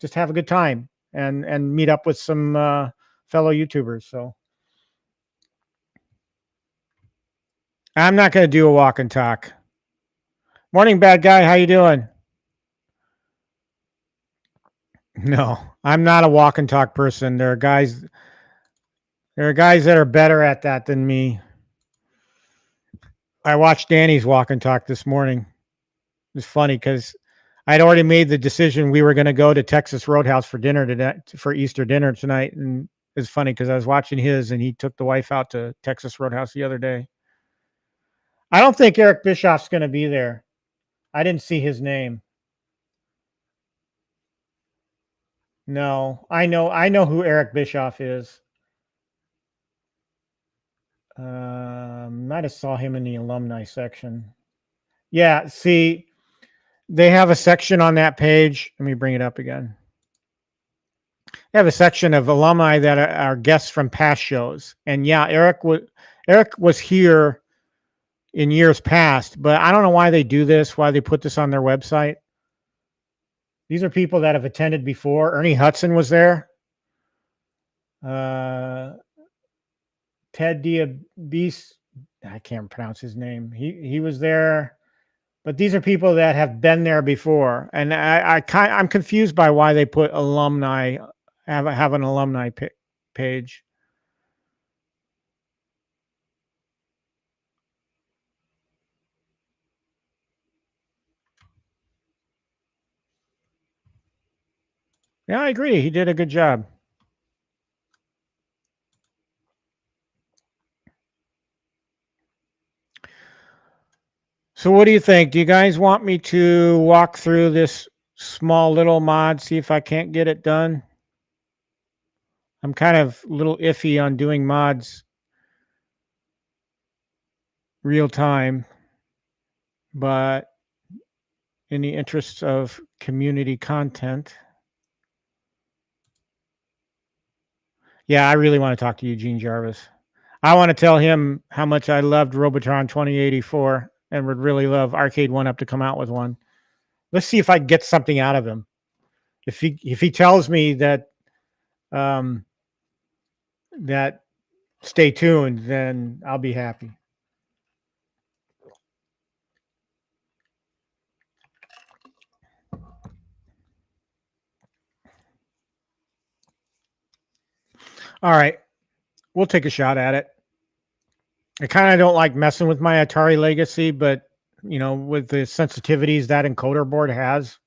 A: just have a good time and meet up with some fellow YouTubers. So I'm not going to do a walk and talk. Morning, bad guy. How you doing? No, I'm not a walk and talk person. There are guys that are better at that than me. I watched Danny's walk and talk this morning. It was funny because I'd already made the decision we were going to go to Texas Roadhouse for dinner today, for Easter dinner tonight. And it's funny because I was watching his and he took the wife out to Texas Roadhouse the other day. I don't think Eric Bischoff's going to be there. I didn't see his name. No, I know who Eric Bischoff is. Might have saw him in the alumni section. Yeah, see, they have a section on that page. Let me bring it up again. They have a section of alumni that are guests from past shows. And yeah, Eric was here in years past, but I don't know why they do this, why they put this on their website. These are people that have attended before. Ernie Hudson was there. Ted Diabetes, I can't pronounce his name. He was there. But these are people that have been there before, and I'm confused by why they put alumni, have an alumni page. Yeah, I agree. He did a good job. So what do you think? Do you guys want me to walk through this small little mod, see if I can't get it done? I'm kind of a little iffy on doing mods real time, but in the interest of community content. Yeah, I really want to talk to Eugene Jarvis. I want to tell him how much I loved Robotron 2084 and would really love Arcade 1-Up to come out with one. Let's see if I can get something out of him. If he tells me that that stay tuned, then I'll be happy. All right, we'll take a shot at it. I kind of don't like messing with my Atari Legacy, but with the sensitivities that encoder board has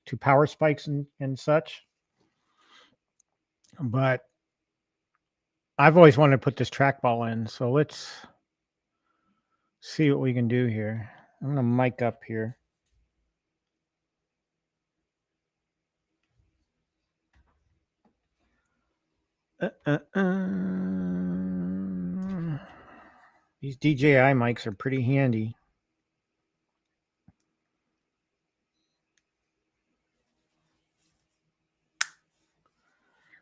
A: to power spikes and such. But I've always wanted to put this trackball in, so let's see what we can do here. I'm going to mic up here. These DJI mics are pretty handy.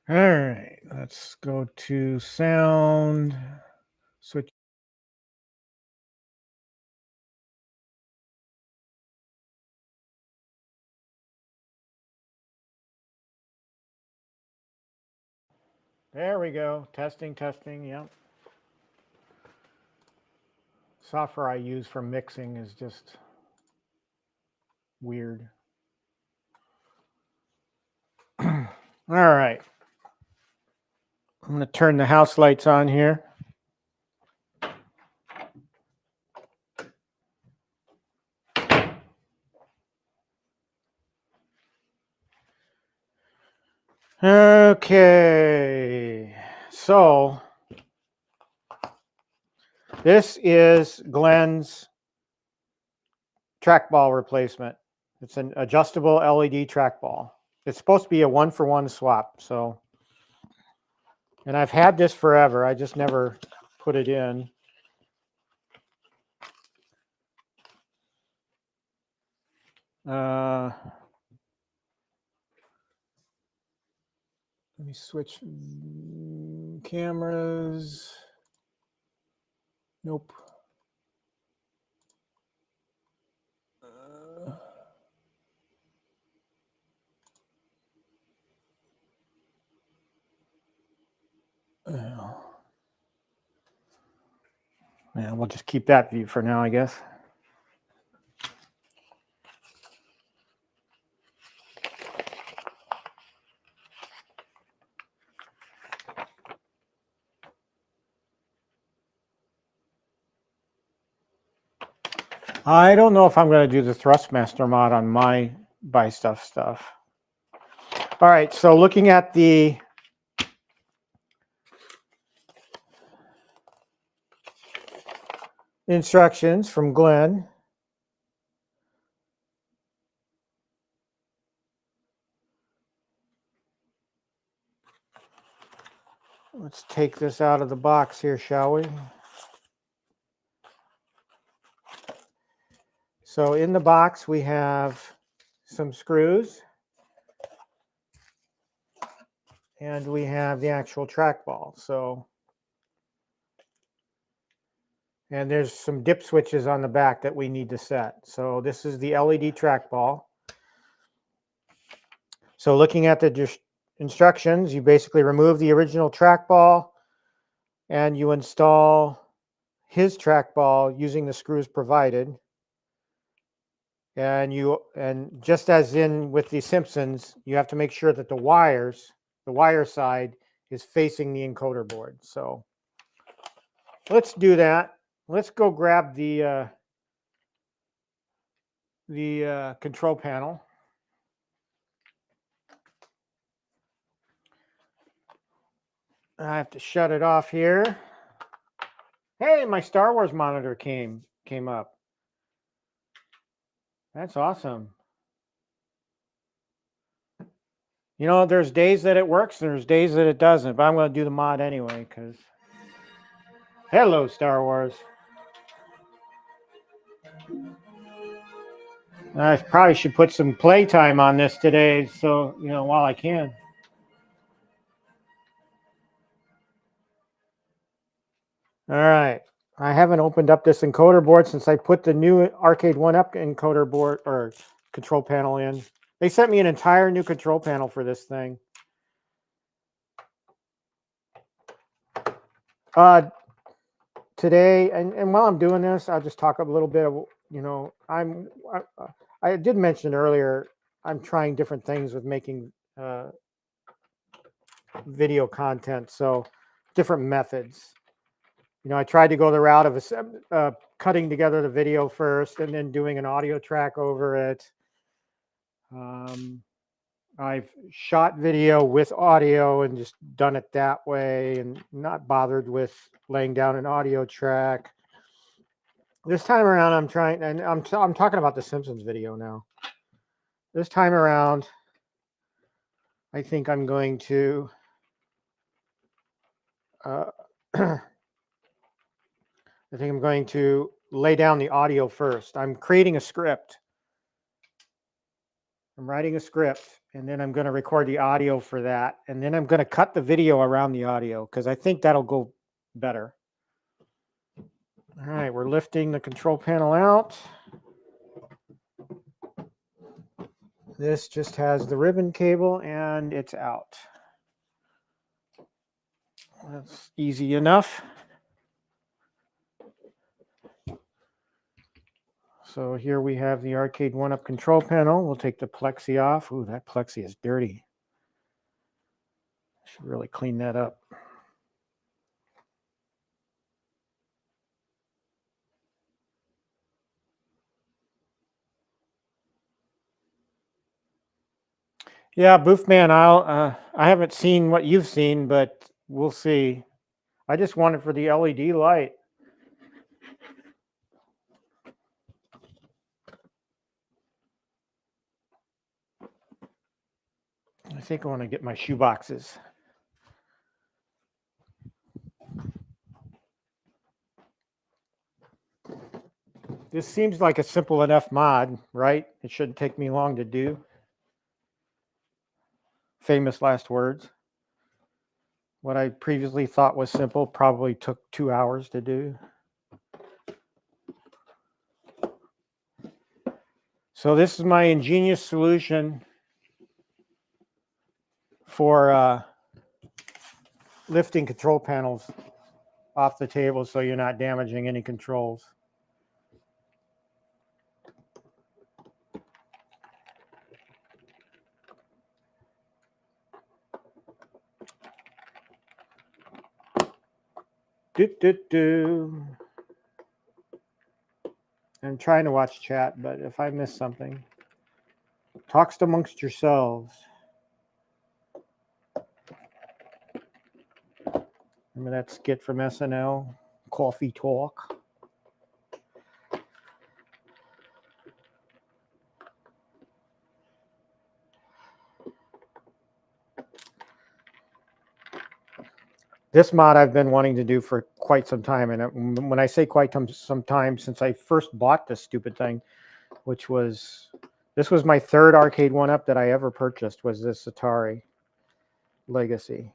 A: All right, let's go to sound. Switch. There we go. Testing, testing. Yep. Software I use for mixing is just weird. All right. I'm going to turn the house lights on here. Okay. So this is Glenn's trackball replacement. It's an adjustable LED trackball. It's supposed to be a 1-for-1 swap. So, and I've had this forever. I just never put it in. Let me switch cameras. Nope. Yeah, we'll just keep that view for now, I guess. I don't know if I'm going to do the Thrustmaster mod on my buy stuff. All right, so looking at the instructions from Glenn. Let's take this out of the box here, shall we? So in the box, we have some screws. And we have the actual trackball. So, and there's some dip switches on the back that we need to set. So this is the LED trackball. So looking at the instructions, you basically remove the original trackball and you install his trackball using the screws provided. And just as in with the Simpsons, you have to make sure that the wire side is facing the encoder board. So let's do that. Let's go grab the control panel. I have to shut it off here. Hey, my Star Wars monitor came up. That's awesome. You know, there's days that it works, and there's days that it doesn't, but I'm going to do the mod anyway, because... Hello, Star Wars. I probably should put some playtime on this today, so, you know, while I can. All right. I haven't opened up this encoder board since I put the new Arcade 1-Up encoder board or control panel in. They sent me an entire new control panel for this thing. Today, and while I'm doing this, I'll just talk a little bit of, you know, I did mention earlier, I'm trying different things with making video content, so different methods. You know, I tried to go the route of cutting together the video first and then doing an audio track over it. I've shot video with audio and just done it that way and not bothered with laying down an audio track. This time around, I'm trying, and I'm talking about the Simpsons video now. This time around, I think I'm going to I think I'm going to lay down the audio first. I'm creating a script. I'm writing a script, and then I'm going to record the audio for that. And then I'm going to cut the video around the audio because I think that'll go better. All right, we're lifting the control panel out. This just has the ribbon cable and it's out. That's easy enough. So here we have the Arcade 1-Up control panel. We'll take the plexi off. Ooh, that plexi is dirty. Should really clean that up. Yeah, Boofman, I haven't seen what you've seen, but we'll see. I just want it for the LED light. I think I want to get my shoe boxes. This seems like a simple enough mod, right? It shouldn't take me long to do. Famous last words. What I previously thought was simple probably took 2 hours to do. So this is my ingenious solution for lifting control panels off the table so you're not damaging any controls. I'm trying to watch chat, but if I miss something, talks amongst yourselves. Remember that skit from SNL, Coffee Talk? This mod I've been wanting to do for quite some time, and when I say quite some time, since I first bought this stupid thing, which was, this was my third Arcade 1-Up that I ever purchased, was this Atari Legacy.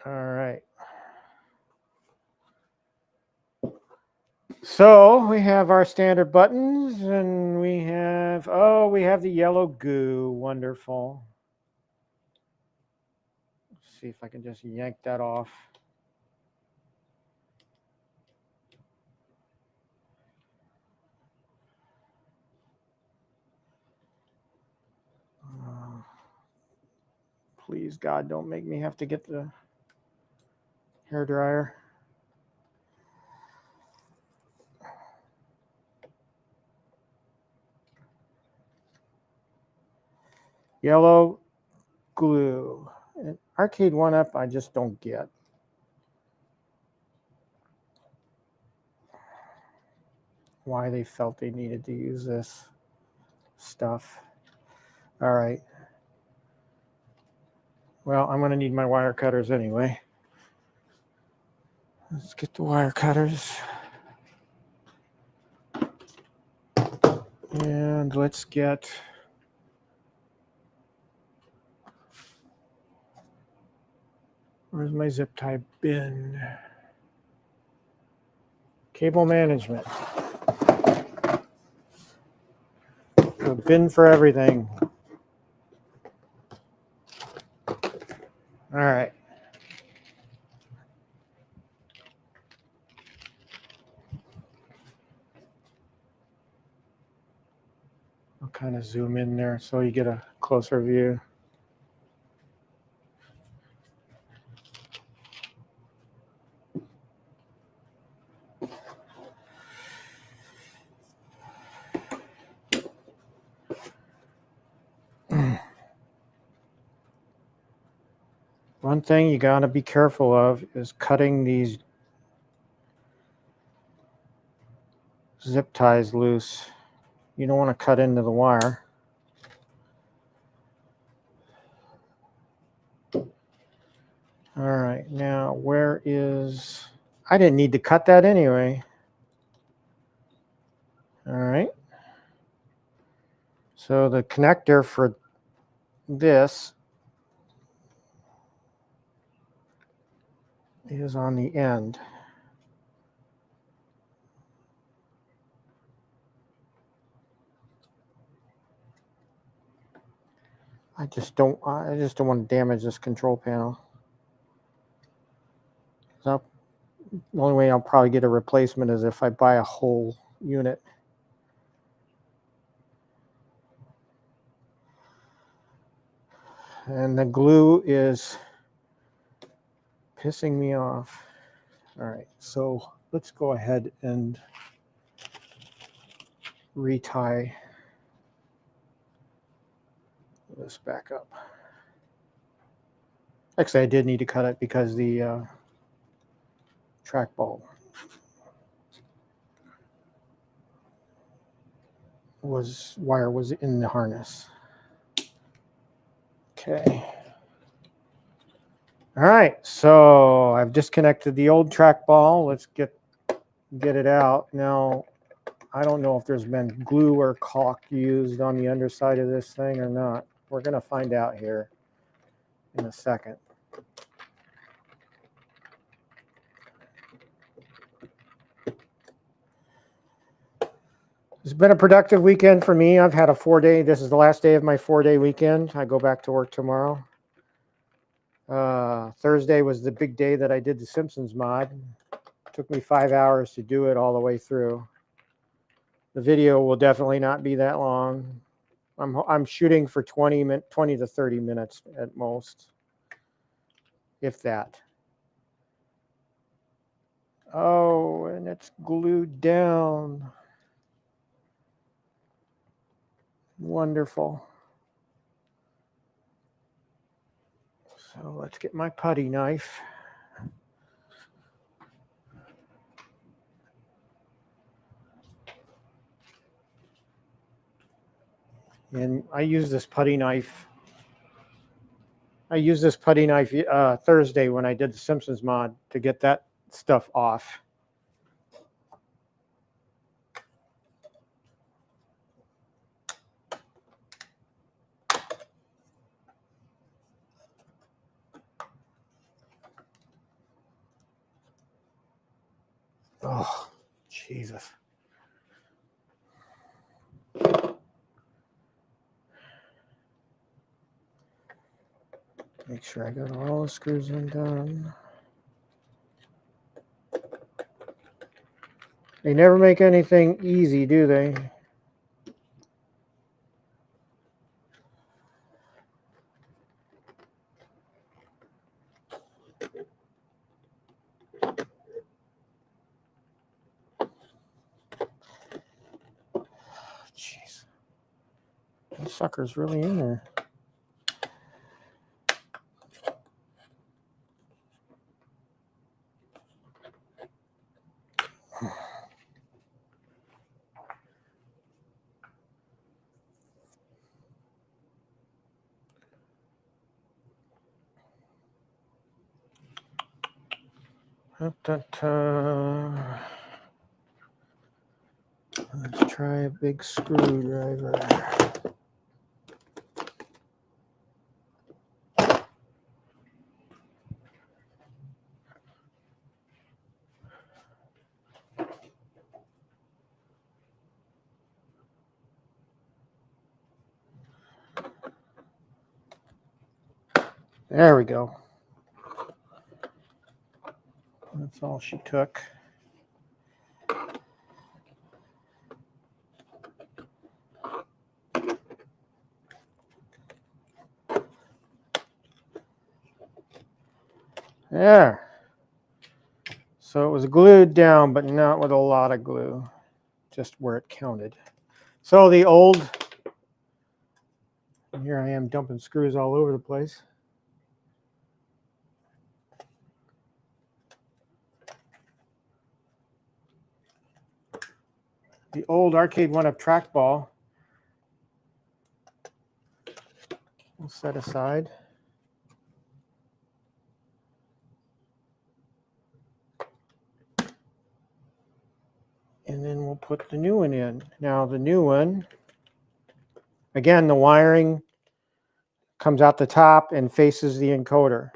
A: All right. So we have our standard buttons, and we have, oh, we have the yellow goo. Wonderful. Let's see if I can just yank that off. Please, God, don't make me have to get the hairdryer. Yellow glue. And Arcade 1-Up, I just don't get. Why they felt they needed to use this stuff. All right. Well, I'm going to need my wire cutters anyway. Let's get the wire cutters. And let's get where's my zip tie bin? Cable management. A bin for everything. All right. I'll kind of zoom in there so you get a closer view. One thing you got to be careful of is cutting these zip ties loose. You don't want to cut into the wire. All right. right, now where is... I didn't need to cut that anyway. All right. So the connector for this is on the end. I just don't want to damage this control panel. So the only way I'll probably get a replacement is if I buy a whole unit. And the glue is pissing me off. All right, so let's go ahead and retie this back up. Actually, I did need to cut it because the trackball wire was in the harness. Okay. All right, so I've disconnected the old trackball. Let's get it out. Now, I don't know if there's been glue or caulk used on the underside of this thing or not. We're going to find out here in a second. It's been a productive weekend for me. I've had a 4-day. This is the last day of my 4-day weekend. I go back to work tomorrow. Thursday was the big day that I did the Simpsons mod. It took me 5 hours to do it all the way through. The video will definitely not be that long. I'm shooting for 20 to 30 minutes at most, if that. Oh, and it's glued down. Wonderful. So let's get my putty knife. And I use this putty knife. Thursday when I did the Simpsons mod to get that stuff off. Oh, Jesus. Make sure I got all the screws undone. They never make anything easy, do they? Jeez. That sucker's really in there. Let's try a big screwdriver. There we go. That's all she took. There. So it was glued down, but not with a lot of glue, just where it counted. So the old, and here I am dumping screws all over the place. The old arcade one-up trackball we'll set aside. And then we'll put the new one in. Now the new one, again, the wiring comes out the top and faces the encoder.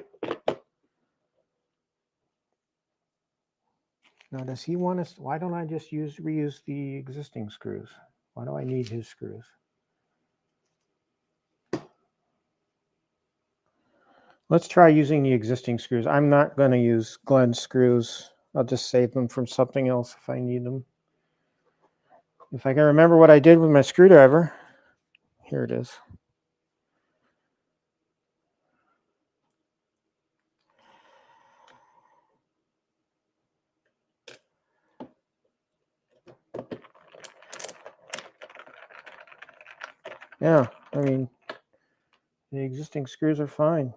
A: Now, does he want us? Why don't I just reuse the existing screws? Why do I need his screws? Let's try using the existing screws. I'm not going to use Glenn's screws. I'll just save them from something else if I need them. If I can remember what I did with my screwdriver, here it is. Yeah, I mean, the existing screws are fine.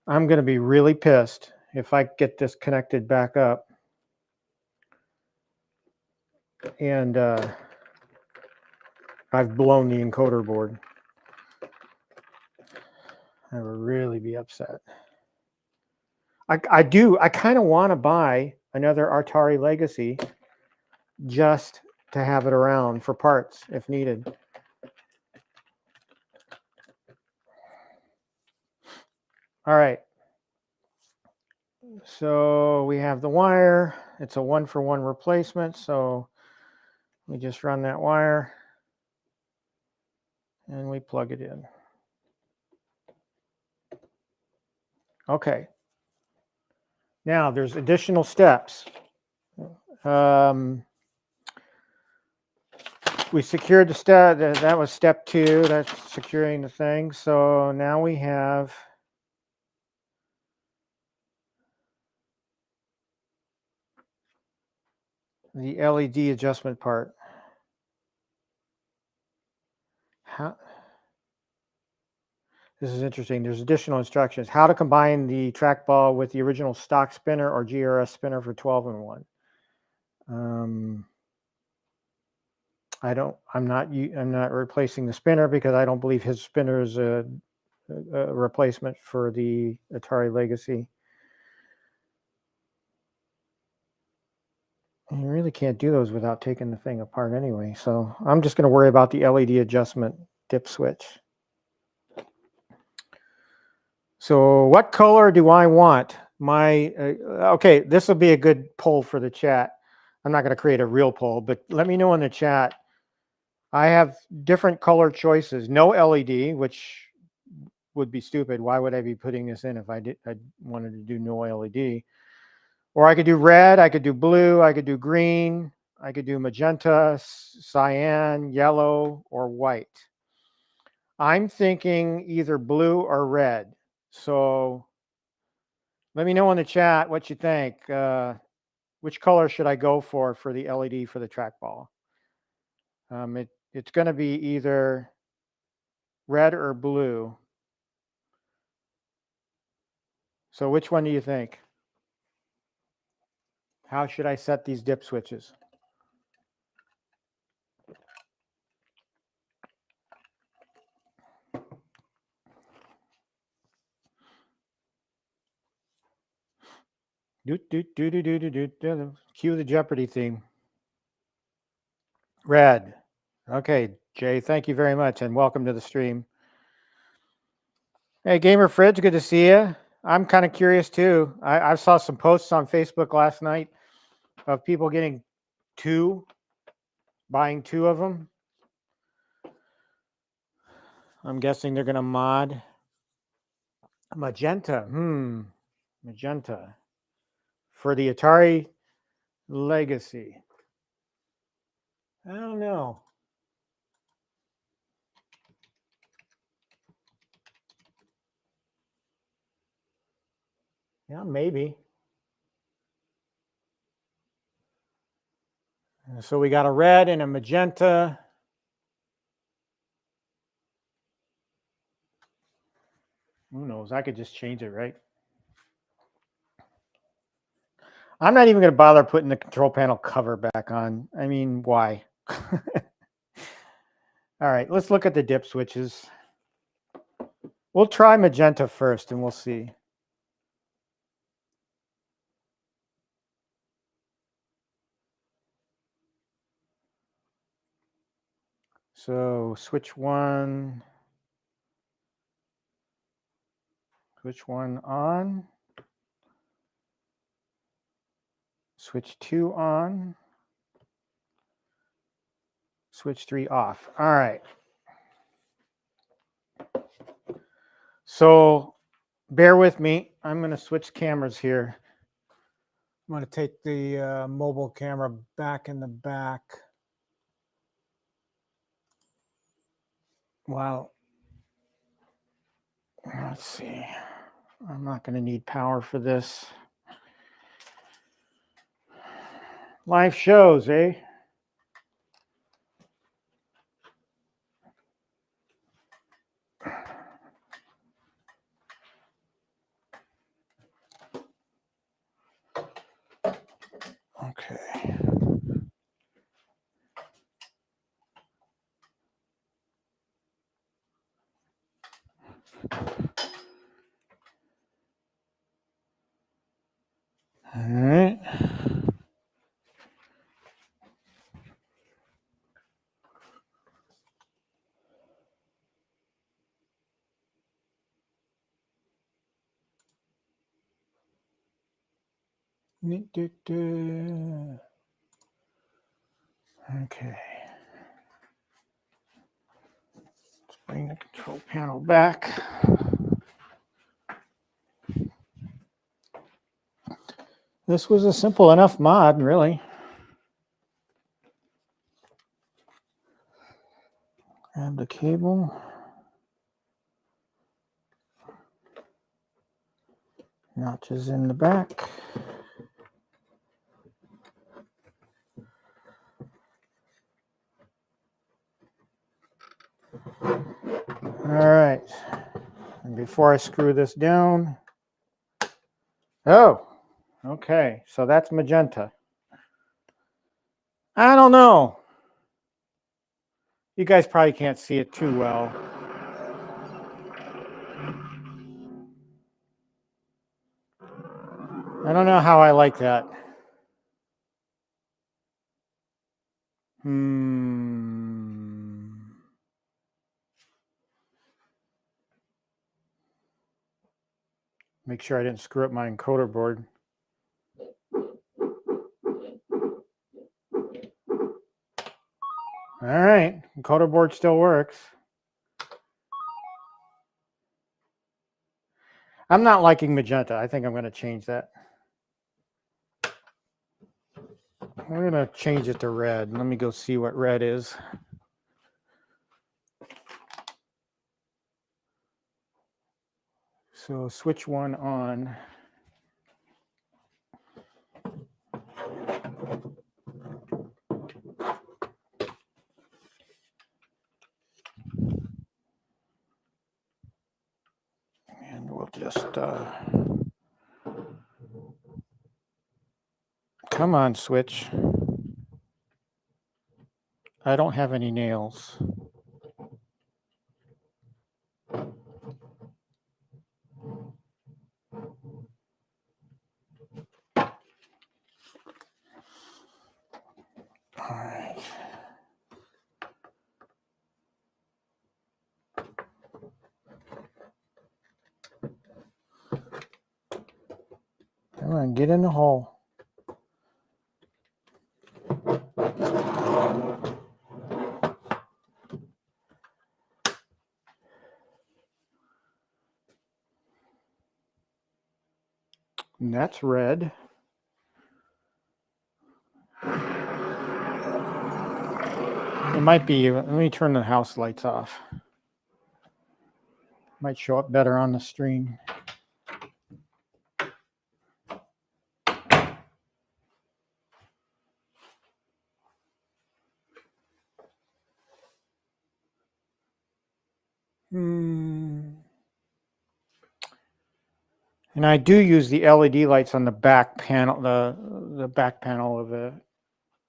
A: I'm going to be really pissed if I get this connected back up and I've blown the encoder board. I would really be upset. I kind of want to buy another Atari Legacy just to have it around for parts if needed. All right. So we have the wire. It's a 1-for-1 replacement. So we just run that wire and we plug it in. Okay. Now there's additional steps. We secured the step. That was step 2. That's securing the thing. So now we have the LED adjustment part. This is interesting. There's additional instructions. How to combine the trackball with the original stock spinner or GRS spinner for 12-in-1. I'm not replacing the spinner because I don't believe his spinner is a replacement for the Atari Legacy. You really can't do those without taking the thing apart anyway. So I'm just going to worry about the LED adjustment dip switch. So what color do I want? Okay, this will be a good poll for the chat. I'm not going to create a real poll, but let me know in the chat. I have different color choices. No LED, which would be stupid. Why would I be putting this in if I wanted to do no LED? Or I could do red, I could do blue, I could do green, I could do magenta, cyan, yellow, or white. I'm thinking either blue or red. So let me know in the chat what you think. Which color should I go for the LED for the trackball? It's going to be either red or blue. So which one do you think? How should I set these dip switches? Cue the Jeopardy theme. Red. Okay, Jay, thank you very much and welcome to the stream. Hey, Gamer Fridge, good to see you. I'm kind of curious too. I saw some posts on Facebook last night of people getting buying 2 of them. I'm guessing they're going to mod magenta. Magenta for the Atari Legacy. I don't know. Yeah, maybe. So we got a red and a magenta. Who knows? I could just change it, right? I'm not even going to bother putting the control panel cover back on. I mean, why? All right, let's look at the dip switches. We'll try magenta first and we'll see. So switch one on, switch 2 on, switch 3 off. All right. So bear with me. I'm going to switch cameras here. I'm going to take the mobile camera back in the back. Well, let's see. I'm not going to need power for this. Live shows, eh? Okay. All right. Okay. Let's bring the control panel back. This was a simple enough mod, really. Grab the cable. Notches in the back. All right. And before I screw this down, oh, okay. So that's magenta. I don't know. You guys probably can't see it too well. I don't know how I like that. Make sure I didn't screw up my encoder board. All right, encoder board still works. I'm not liking magenta. I think I'm going to change that. We're going to change it to red. Let me go see what red is. So switch 1 on. And we'll just, come on, switch. I don't have any nails. All right. Come on, get in the hole. And that's red. It might be, let me turn the house lights off. Might show up better on the stream. And I do use the LED lights on the back panel, the back panel of it.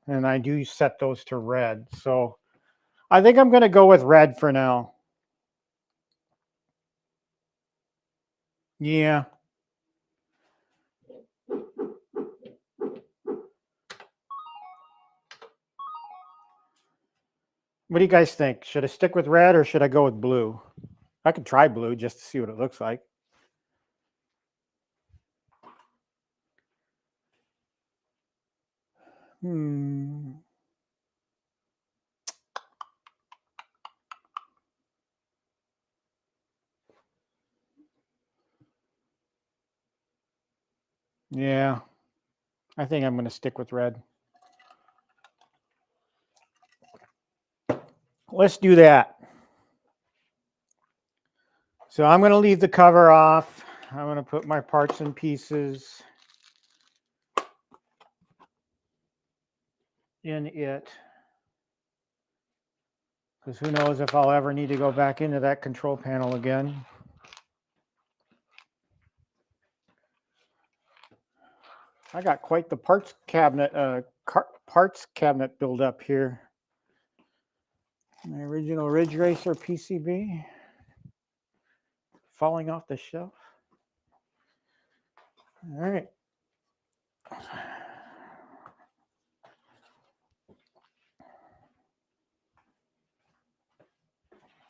A: And I do set those to red. So I think I'm going to go with red for now. Yeah. What do you guys think? Should I stick with red or should I go with blue? I could try blue just to see what it looks like. Yeah, I think I'm going to stick with red. Let's do that. So I'm going to leave the cover off. I'm going to put my parts and pieces in it. Because who knows if I'll ever need to go back into that control panel again. I got quite the parts cabinet build up here. My original Ridge Racer PCB falling off the shelf. All right.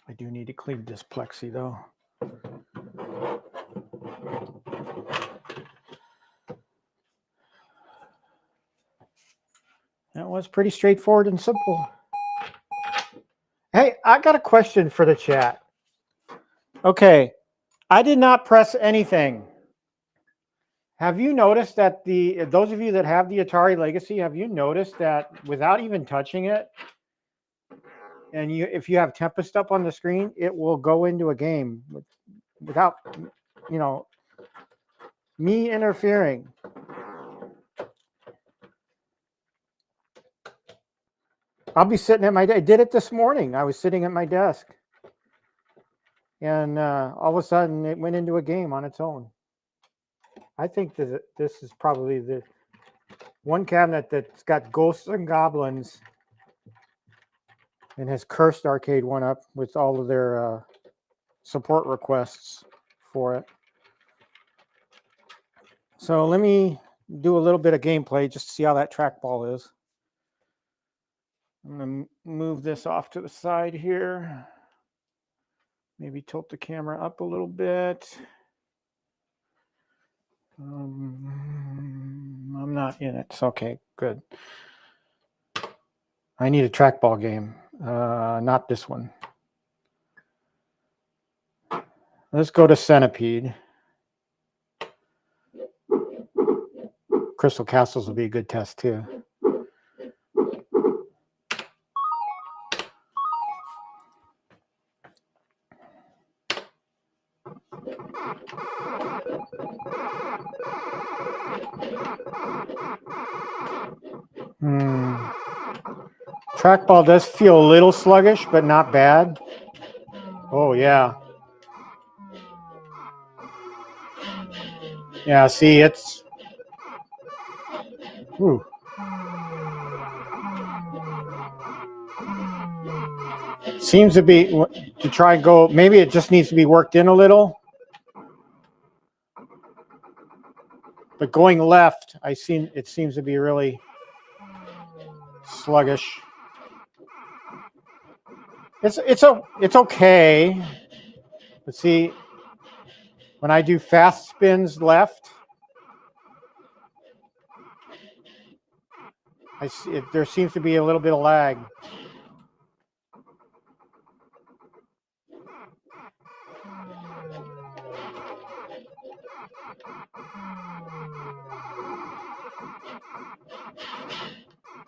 A: I do need to clean this plexi though. That was pretty straightforward and simple. Hey, I got a question for the chat. Okay, I did not press anything. Have you noticed that those of you that have the Atari Legacy, have you noticed that without even touching it, and if you have Tempest up on the screen, it will go into a game without, me interfering. I'll be sitting at I did it this morning. I was sitting at my desk, and all of a sudden it went into a game on its own. I think that this is probably the one cabinet that's got ghosts and goblins and has cursed Arcade One Up with all of their support requests for it. So let me do a little bit of gameplay just to see how that trackball is. I'm going to move this off to the side here. Maybe tilt the camera up a little bit. I'm not in it. It's okay, good. I need a trackball game, not this one. Let's go to Centipede. Crystal Castles will be a good test too. Trackball does feel a little sluggish, but not bad. Oh, yeah. Yeah, see, it's... Ooh. Seems to be, to try and go, maybe it just needs to be worked in a little. But going left, it seems to be really sluggish. It's okay. But see, when I do fast spins left, there seems to be a little bit of lag.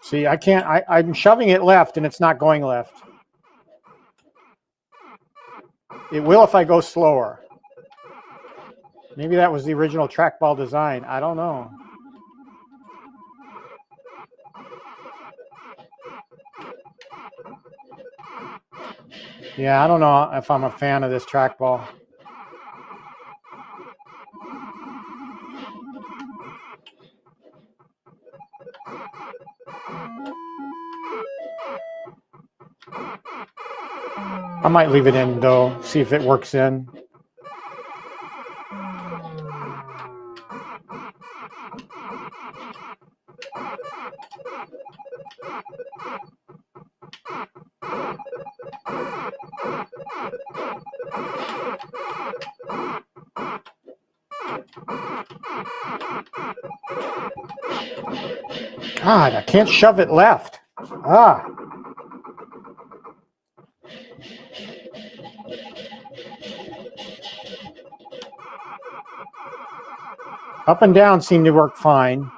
A: See, I can't, I'm shoving it left and it's not going left. It will if I go slower. Maybe that was the original trackball design. I don't know. Yeah, I don't know if I'm a fan of this trackball. I might leave it in though, see if it works in. God, I can't shove it left. Ah. Up and down seem to work fine.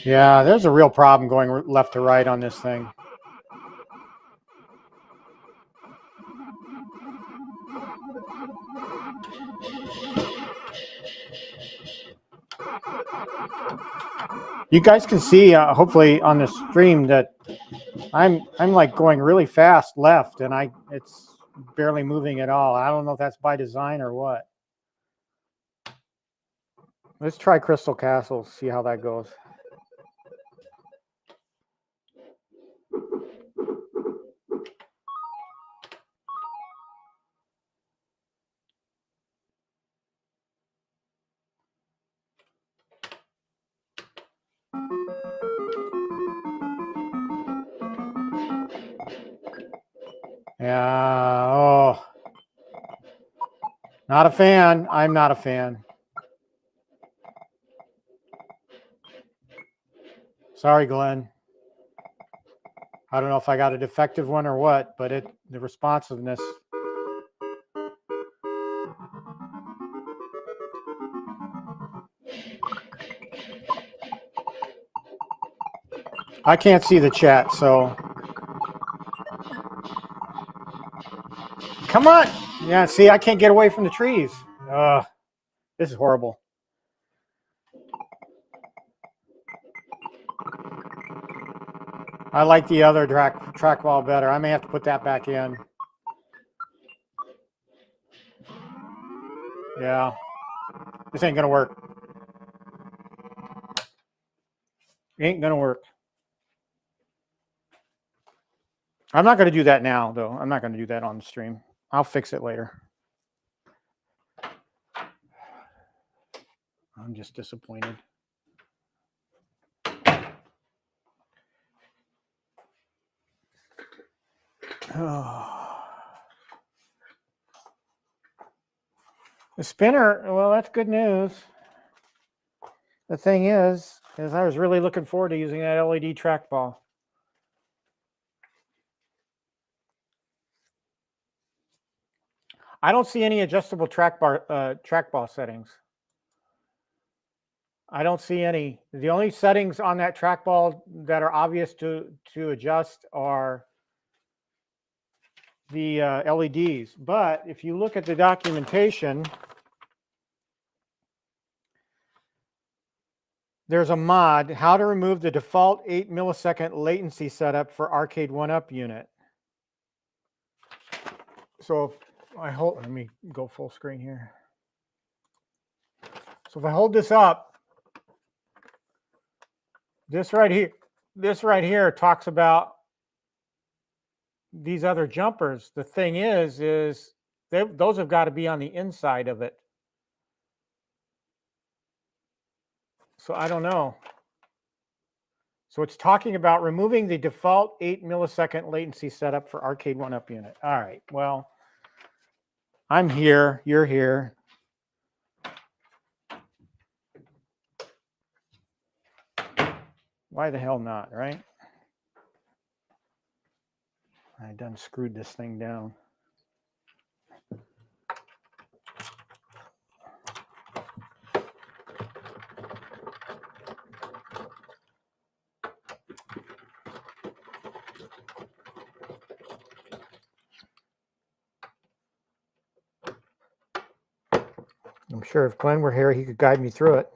A: Yeah, there's a real problem going left to right on this thing. You guys can see, hopefully on the stream, that I'm like going really fast left, and it's barely moving at all. I don't know if that's by design or what. Let's try Crystal Castle, see how that goes. Yeah, oh. Not a fan. I'm not a fan. Sorry, Glenn. I don't know if I got a defective one or what, but the responsiveness. I can't see the chat, so. Come on. Yeah, see, I can't get away from the trees. This is horrible. I like the other trackball better. I may have to put that back in. Yeah. This ain't gonna work. Ain't gonna work. I'm not gonna do that now, though. I'm not gonna do that on the stream. I'll fix it later. I'm just disappointed. Oh. The spinner, well, that's good news. The thing is I was really looking forward to using that LED trackball. I don't see any adjustable trackball settings. I don't see any. The only settings on that trackball that are obvious to adjust are the LEDs. But if you look at the documentation, there's a mod, how to remove the default 8 millisecond latency setup for Arcade 1-Up unit. So if I hold, let me go full screen here. So if I hold this up, this right here talks about these other jumpers. The thing is those have got to be on the inside of it. So I don't know. So it's talking about removing the default 8 millisecond latency setup for Arcade 1-Up unit. All right, well, I'm here, you're here. Why the hell not, right? I done screwed this thing down. I'm sure if Glenn were here, he could guide me through it.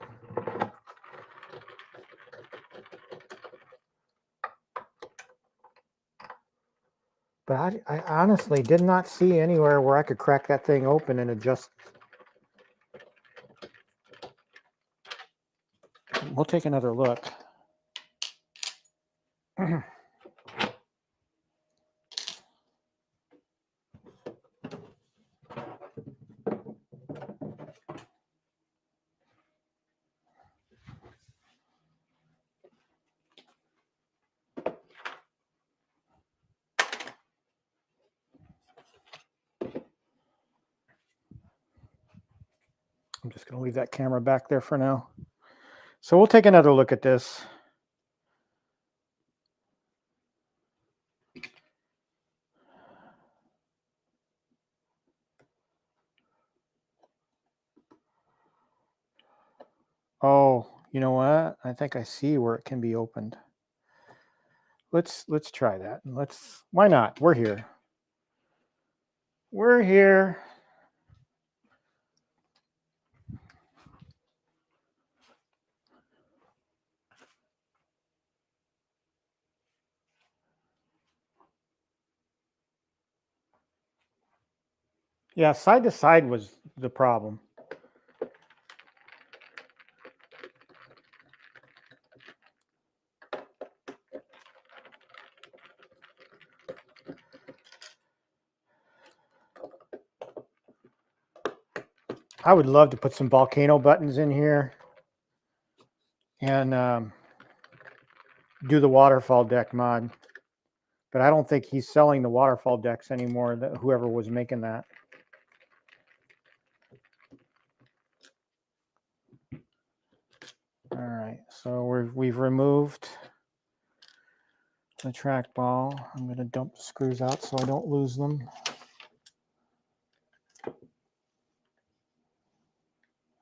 A: But I honestly did not see anywhere where I could crack that thing open and adjust. We'll take another look. I'm just going to leave that camera back there for now. So we'll take another look at this. Oh, you know what? I think I see where it can be opened. Let's try that. Why not? We're here. We're here. Yeah, side to side was the problem. I would love to put some volcano buttons in here and do the waterfall deck mod. But I don't think he's selling the waterfall decks anymore, whoever was making that. All right, so we've removed the trackball. I'm going to dump the screws out so I don't lose them.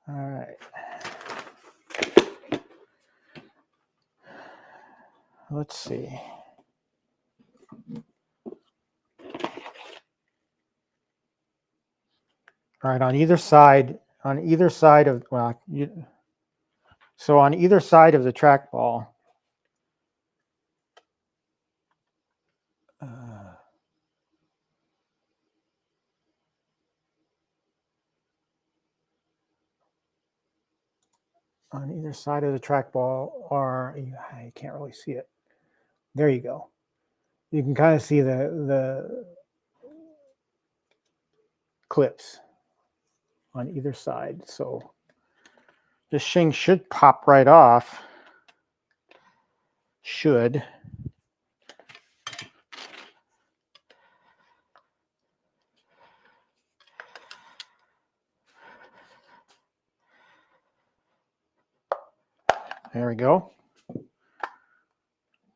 A: All right. Let's see. All right, on either side of, well, so on either side of the trackball, on either side of the trackball are, I can't really see it. There you go. You can kind of see the clips on either side. So this thing should pop right off. Should. There we go.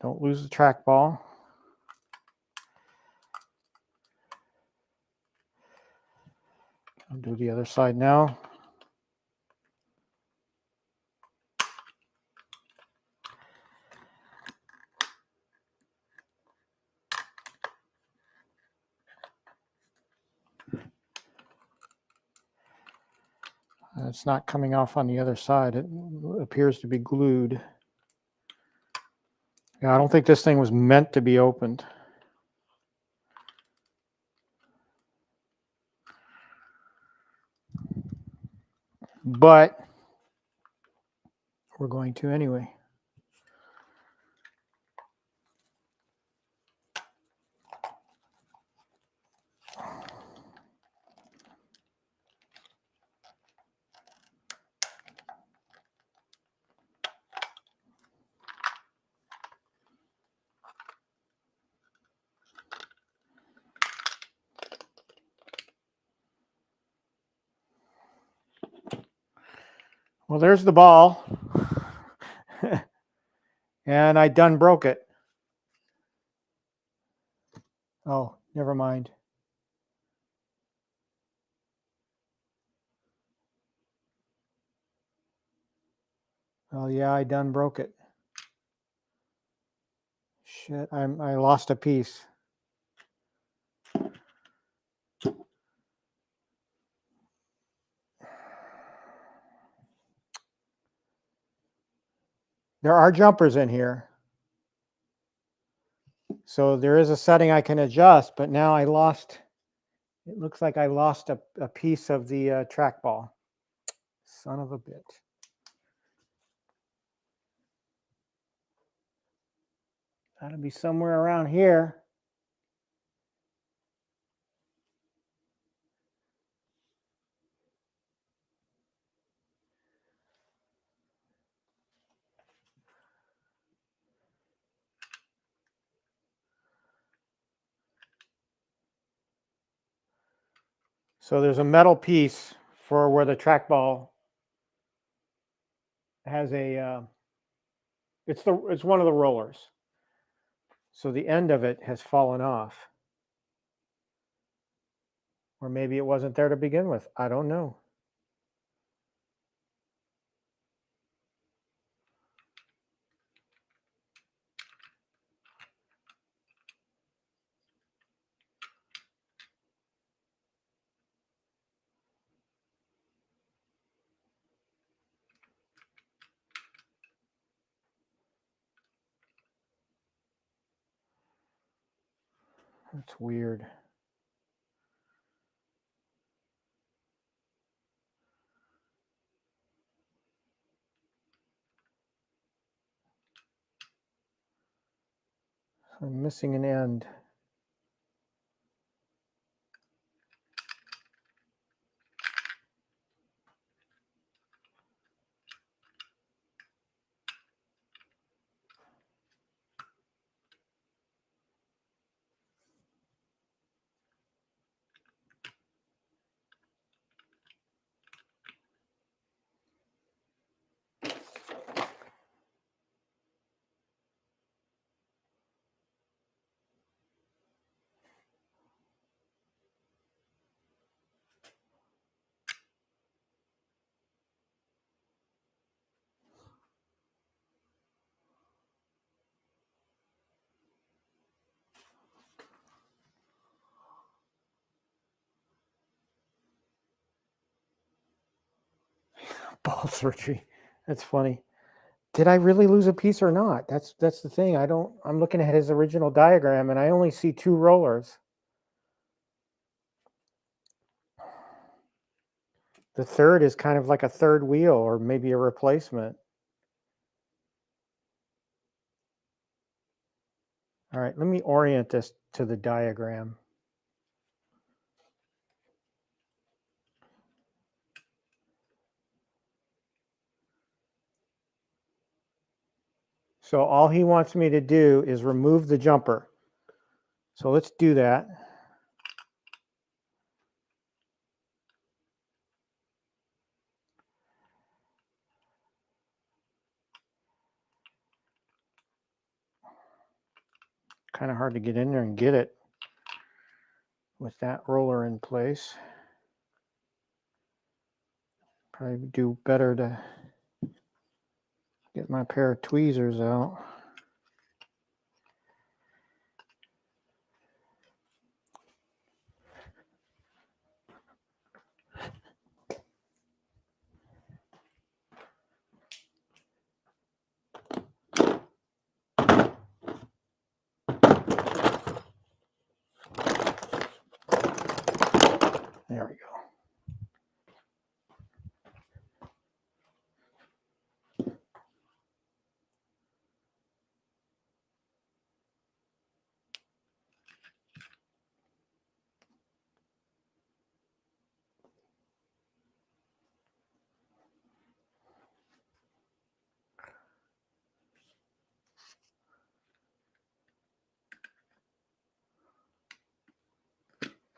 A: Don't lose the trackball. I'll do the other side now. It's not coming off on the other side. It appears to be glued. Yeah, I don't think this thing was meant to be opened. But we're going to anyway. Well, there's the ball. And I done broke it. Oh, never mind. Oh yeah, I done broke it. Shit, I lost a piece. There are jumpers in here. So there is a setting I can adjust, but now I lost, it looks like I lost a piece of the trackball. Son of a bitch. Gotta be somewhere around here. So there's a metal piece for where the trackball has a, it's one of the rollers. So the end of it has fallen off. Or maybe it wasn't there to begin with. I don't know. That's weird. I'm missing an end. Ball surgery. That's funny. Did I really lose a piece or not? That's the thing. I'm looking at his original diagram and I only see 2 rollers. The third is kind of like a third wheel or maybe a replacement. All right, let me orient this to the diagram. So all he wants me to do is remove the jumper. So let's do that. Kind of hard to get in there and get it with that roller in place. Probably do better to get my pair of tweezers out. There we go.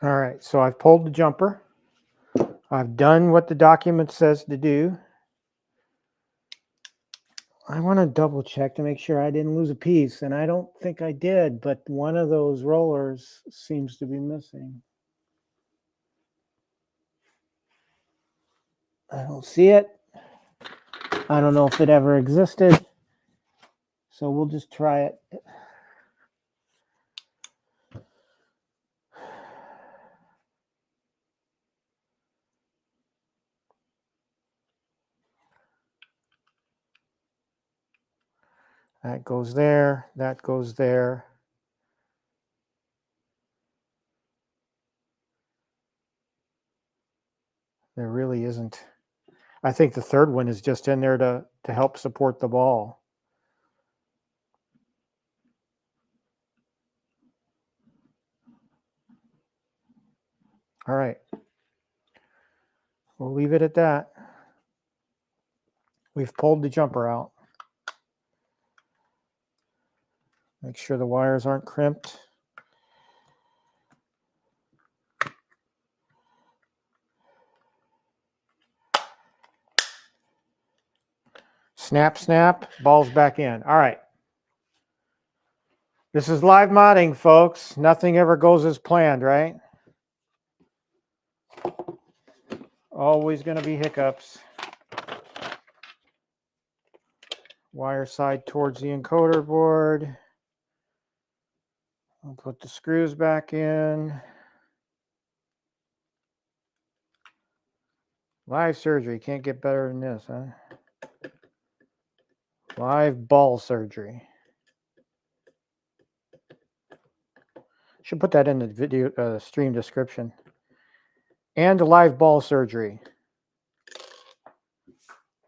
A: All right, so I've pulled the jumper. I've done what the document says to do. I want to double check to make sure I didn't lose a piece, and I don't think I did, but one of those rollers seems to be missing. I don't see it. I don't know if it ever existed, so we'll just try it. That goes there, that goes there. There really isn't. I think the third one is just in there to help support the ball. All right. We'll leave it at that. We've pulled the jumper out. Make sure the wires aren't crimped. Snap, snap, balls back in. All right. This is live modding, folks. Nothing ever goes as planned, right? Always going to be hiccups. Wire side towards the encoder board. I'll put the screws back in. Live surgery. Can't get better than this, huh? Live ball surgery. Should put that in the video stream description. And live ball surgery.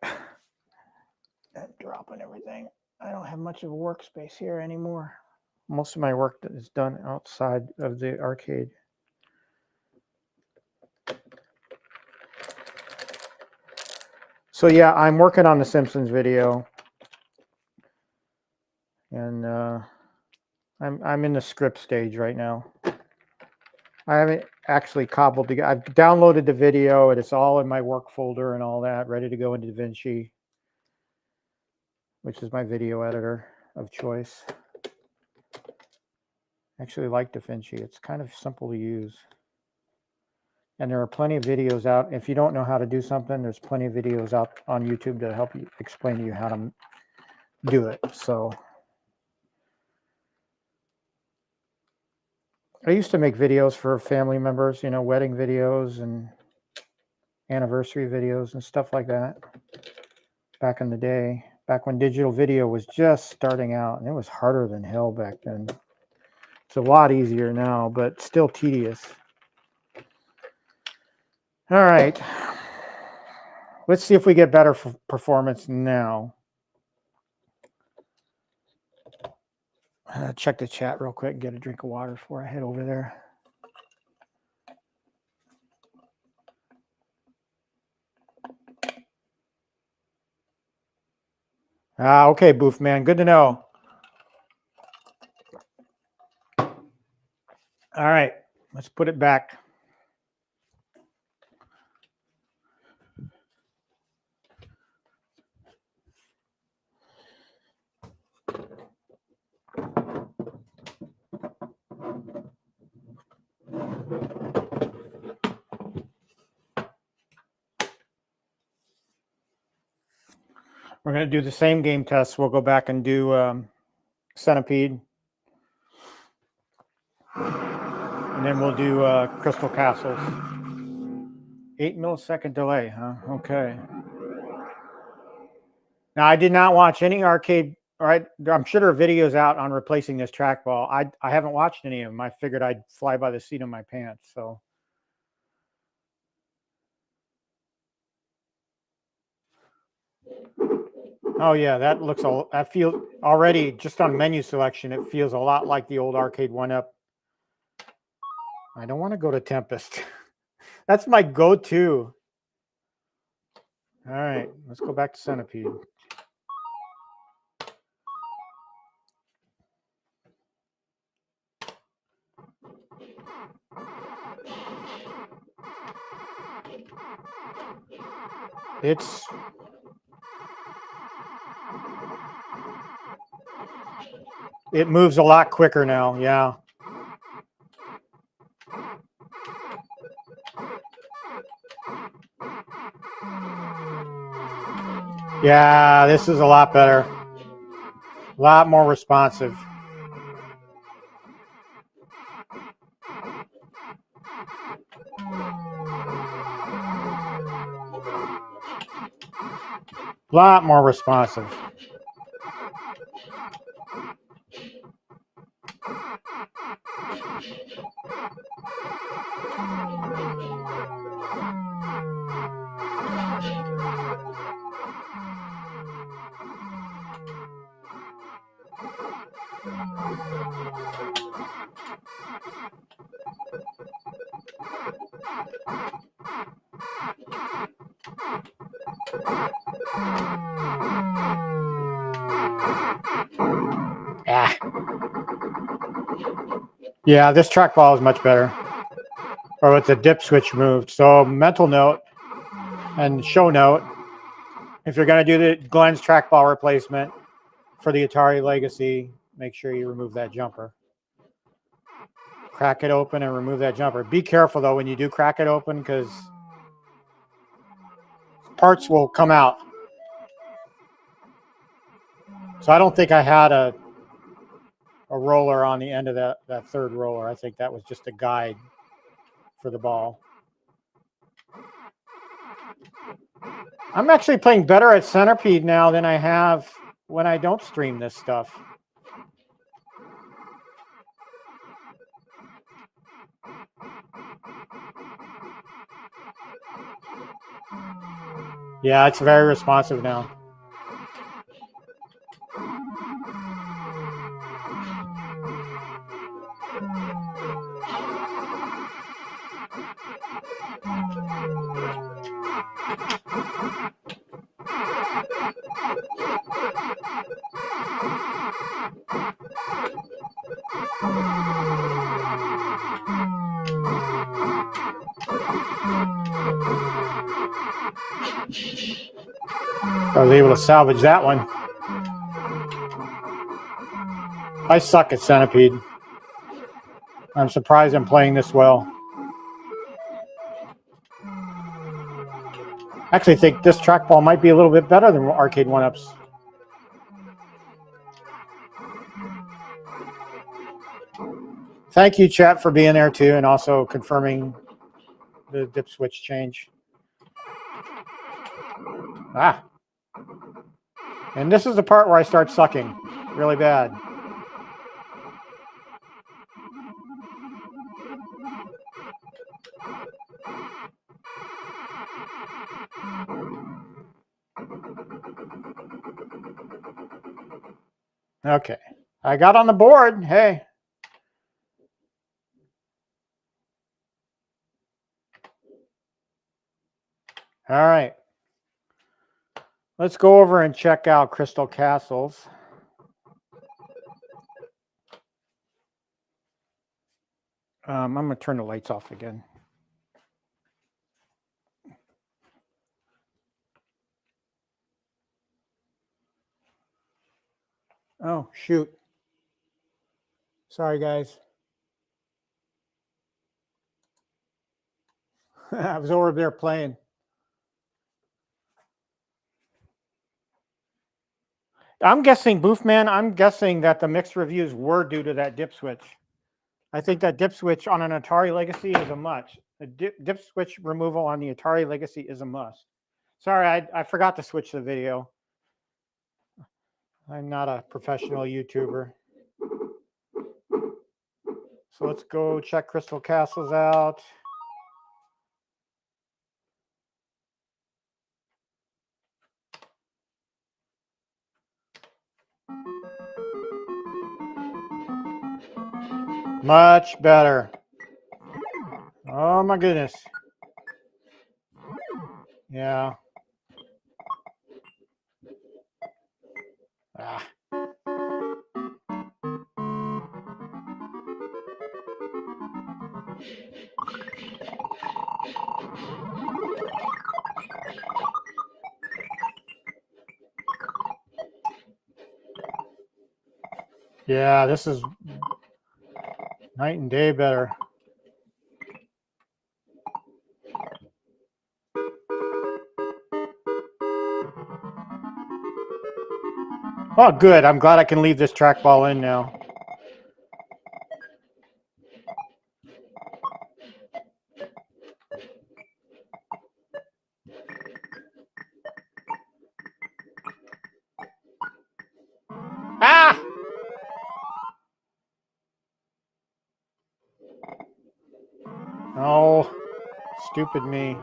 A: I'm dropping everything. I don't have much of a workspace here anymore. Most of my work is done outside of the arcade. So yeah, I'm working on the Simpsons video. And I'm in the script stage right now. I haven't actually cobbled together. I've downloaded the video and it's all in my work folder and all that, ready to go into DaVinci, which is my video editor of choice. I actually like DaVinci. It's kind of simple to use. And there are plenty of videos out. If you don't know how to do something, there's plenty of videos out on YouTube to help you explain to you how to do it. So I used to make videos for family members, you know, wedding videos and anniversary videos and stuff like that back in the day, back when digital video was just starting out, and it was harder than hell back then. It's a lot easier now, but still tedious. All right. Let's see if we get better performance now. Check the chat real quick, get a drink of water before I head over there. Okay, Boof Man, good to know. All right, let's put it back. We're going to do the same game test. We'll go back and do Centipede. And then we'll do Crystal Castles. 8 millisecond delay, huh? Okay. Now, I did not watch any arcade. All right, I'm sure there are videos out on replacing this trackball. I haven't watched any of them. I figured I'd fly by the seat of my pants. So. Oh yeah, that looks all. I feel already just on menu selection, it feels a lot like the old arcade 1-up. I don't want to go to Tempest. That's my go-to. All right, let's go back to Centipede. It moves a lot quicker now, yeah. Yeah, this is a lot better. A lot more responsive. A lot more responsive. Yeah, this trackball is much better. Or with the dip switch moved. So mental note and show note. If you're going to do the Glenn's trackball replacement for the Atari Legacy, make sure you remove that jumper. Crack it open and remove that jumper. Be careful though when you do crack it open, because parts will come out. So I don't think I had a roller on the end of that third roller. I think that was just a guide for the ball. I'm actually playing better at Centipede now than I have when I don't stream this stuff. Yeah, it's very responsive now. I was able to salvage that one. I suck at Centipede. I'm surprised I'm playing this well. I actually think this trackball might be a little bit better than arcade 1-ups. Thank you, chat, for being there too, and also confirming the dip switch change. Ah. And this is the part where I start sucking really bad. Okay. I got on the board. Hey. All right. Let's go over and check out Crystal Castles. I'm going to turn the lights off again. Oh, shoot. Sorry, guys. I was over there playing. I'm guessing, Boofman, I'm guessing that the mixed reviews were due to that dip switch. I think that dip switch on an Atari Legacy is a must. The dip switch removal on the Atari Legacy is a must. Sorry, I forgot to switch the video. I'm not a professional YouTuber. So let's go check Crystal Castles out. Much better. Oh my goodness. Yeah. Ah. Yeah, this is night and day better. Oh, good. I'm glad I can leave this trackball in now. Ah! Oh, stupid me.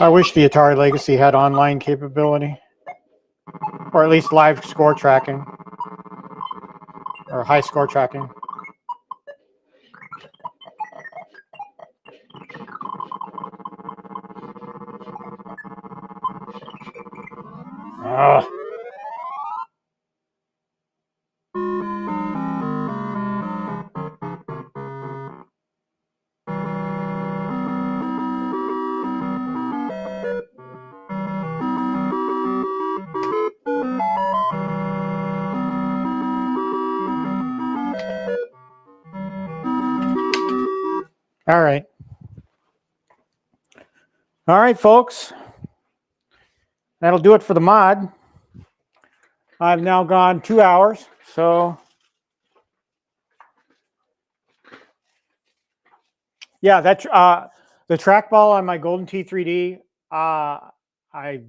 A: I wish the Atari Legacy had online capability, or at least live score tracking, or high score tracking. Ugh. All right. All right, folks. That'll do it for the mod. I've now gone 2 hours, so yeah, that's the trackball on my Golden Tee 3D. I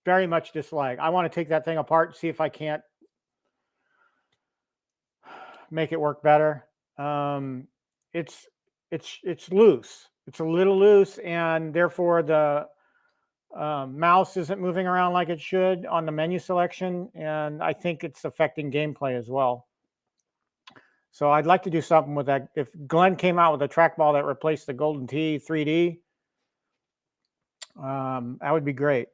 A: very much dislike. I want to take that thing apart and see if I can't make it work better. It's loose. It's a little loose, and therefore the mouse isn't moving around like it should on the menu selection, and I think it's affecting gameplay as well. So I'd like to do something with that. If Glenn came out with a trackball that replaced the Golden Tee 3D, that would be great.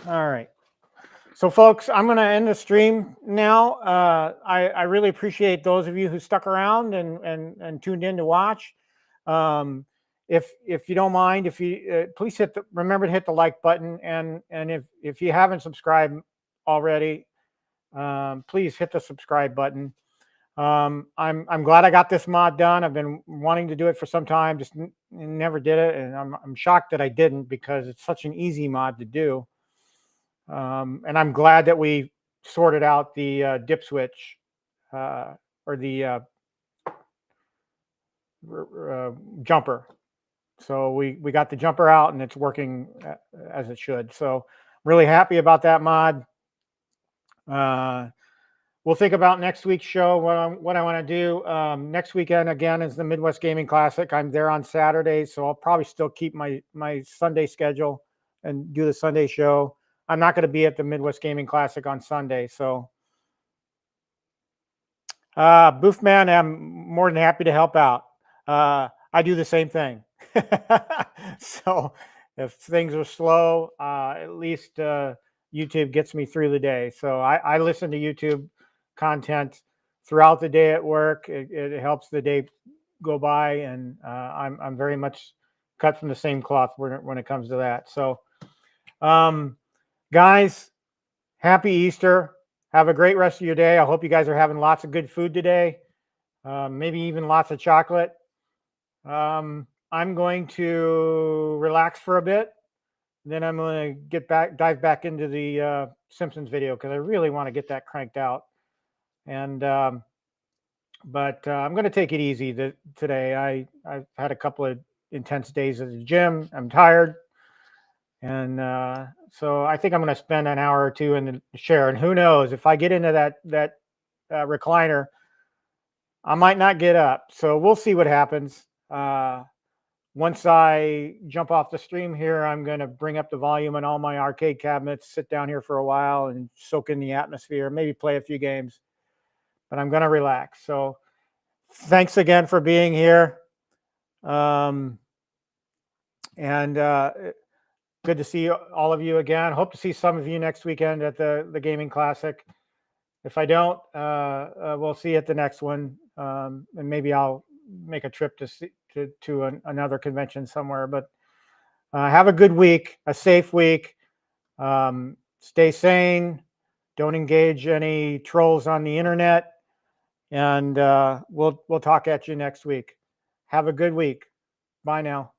A: All right. So, folks, I'm going to end the stream now. I really appreciate those of you who stuck around and tuned in to watch. If you don't mind, if you please remember to hit the like button, and if you haven't subscribed already, please hit the subscribe button. I'm glad I got this mod done. I've been wanting to do it for some time, just never did it, and I'm shocked that I didn't, because it's such an easy mod to do. And I'm glad that we sorted out the dip switch or the jumper. So we got the jumper out, and it's working as it should. So really happy about that mod. We'll think about next week's show, what I want to do. Next weekend, again, is the Midwest Gaming Classic. I'm there on Saturdays, so I'll probably still keep my Sunday schedule and do the Sunday show. I'm not going to be at the Midwest Gaming Classic on Sunday. So, Boofman, I'm more than happy to help out. I do the same thing. So if things are slow, at least YouTube gets me through the day. So I listen to YouTube content throughout the day at work. It helps the day go by, and I'm very much cut from the same cloth when it comes to that. So, guys, happy Easter. Have a great rest of your day. I hope you guys are having lots of good food today, maybe even lots of chocolate. I'm going to relax for a bit. Then I'm going to dive back into the Simpsons video, because I really want to get that cranked out. And but I'm going to take it easy today. I've had a couple of intense days at the gym. I'm tired. And so I think I'm going to spend an hour or two in the chair. And who knows, if I get into that recliner, I might not get up. So we'll see what happens. Once I jump off the stream here, I'm going to bring up the volume on all my arcade cabinets, sit down here for a while and soak in the atmosphere, maybe play a few games. But I'm going to relax. So thanks again for being here. And good to see all of you again. Hope to see some of you next weekend at the Gaming Classic. If I don't, we'll see you at the next one. And maybe I'll make a trip to another convention somewhere. But have a good week, a safe week. Stay sane. Don't engage any trolls on the internet. And we'll talk at you next week. Have a good week. Bye now.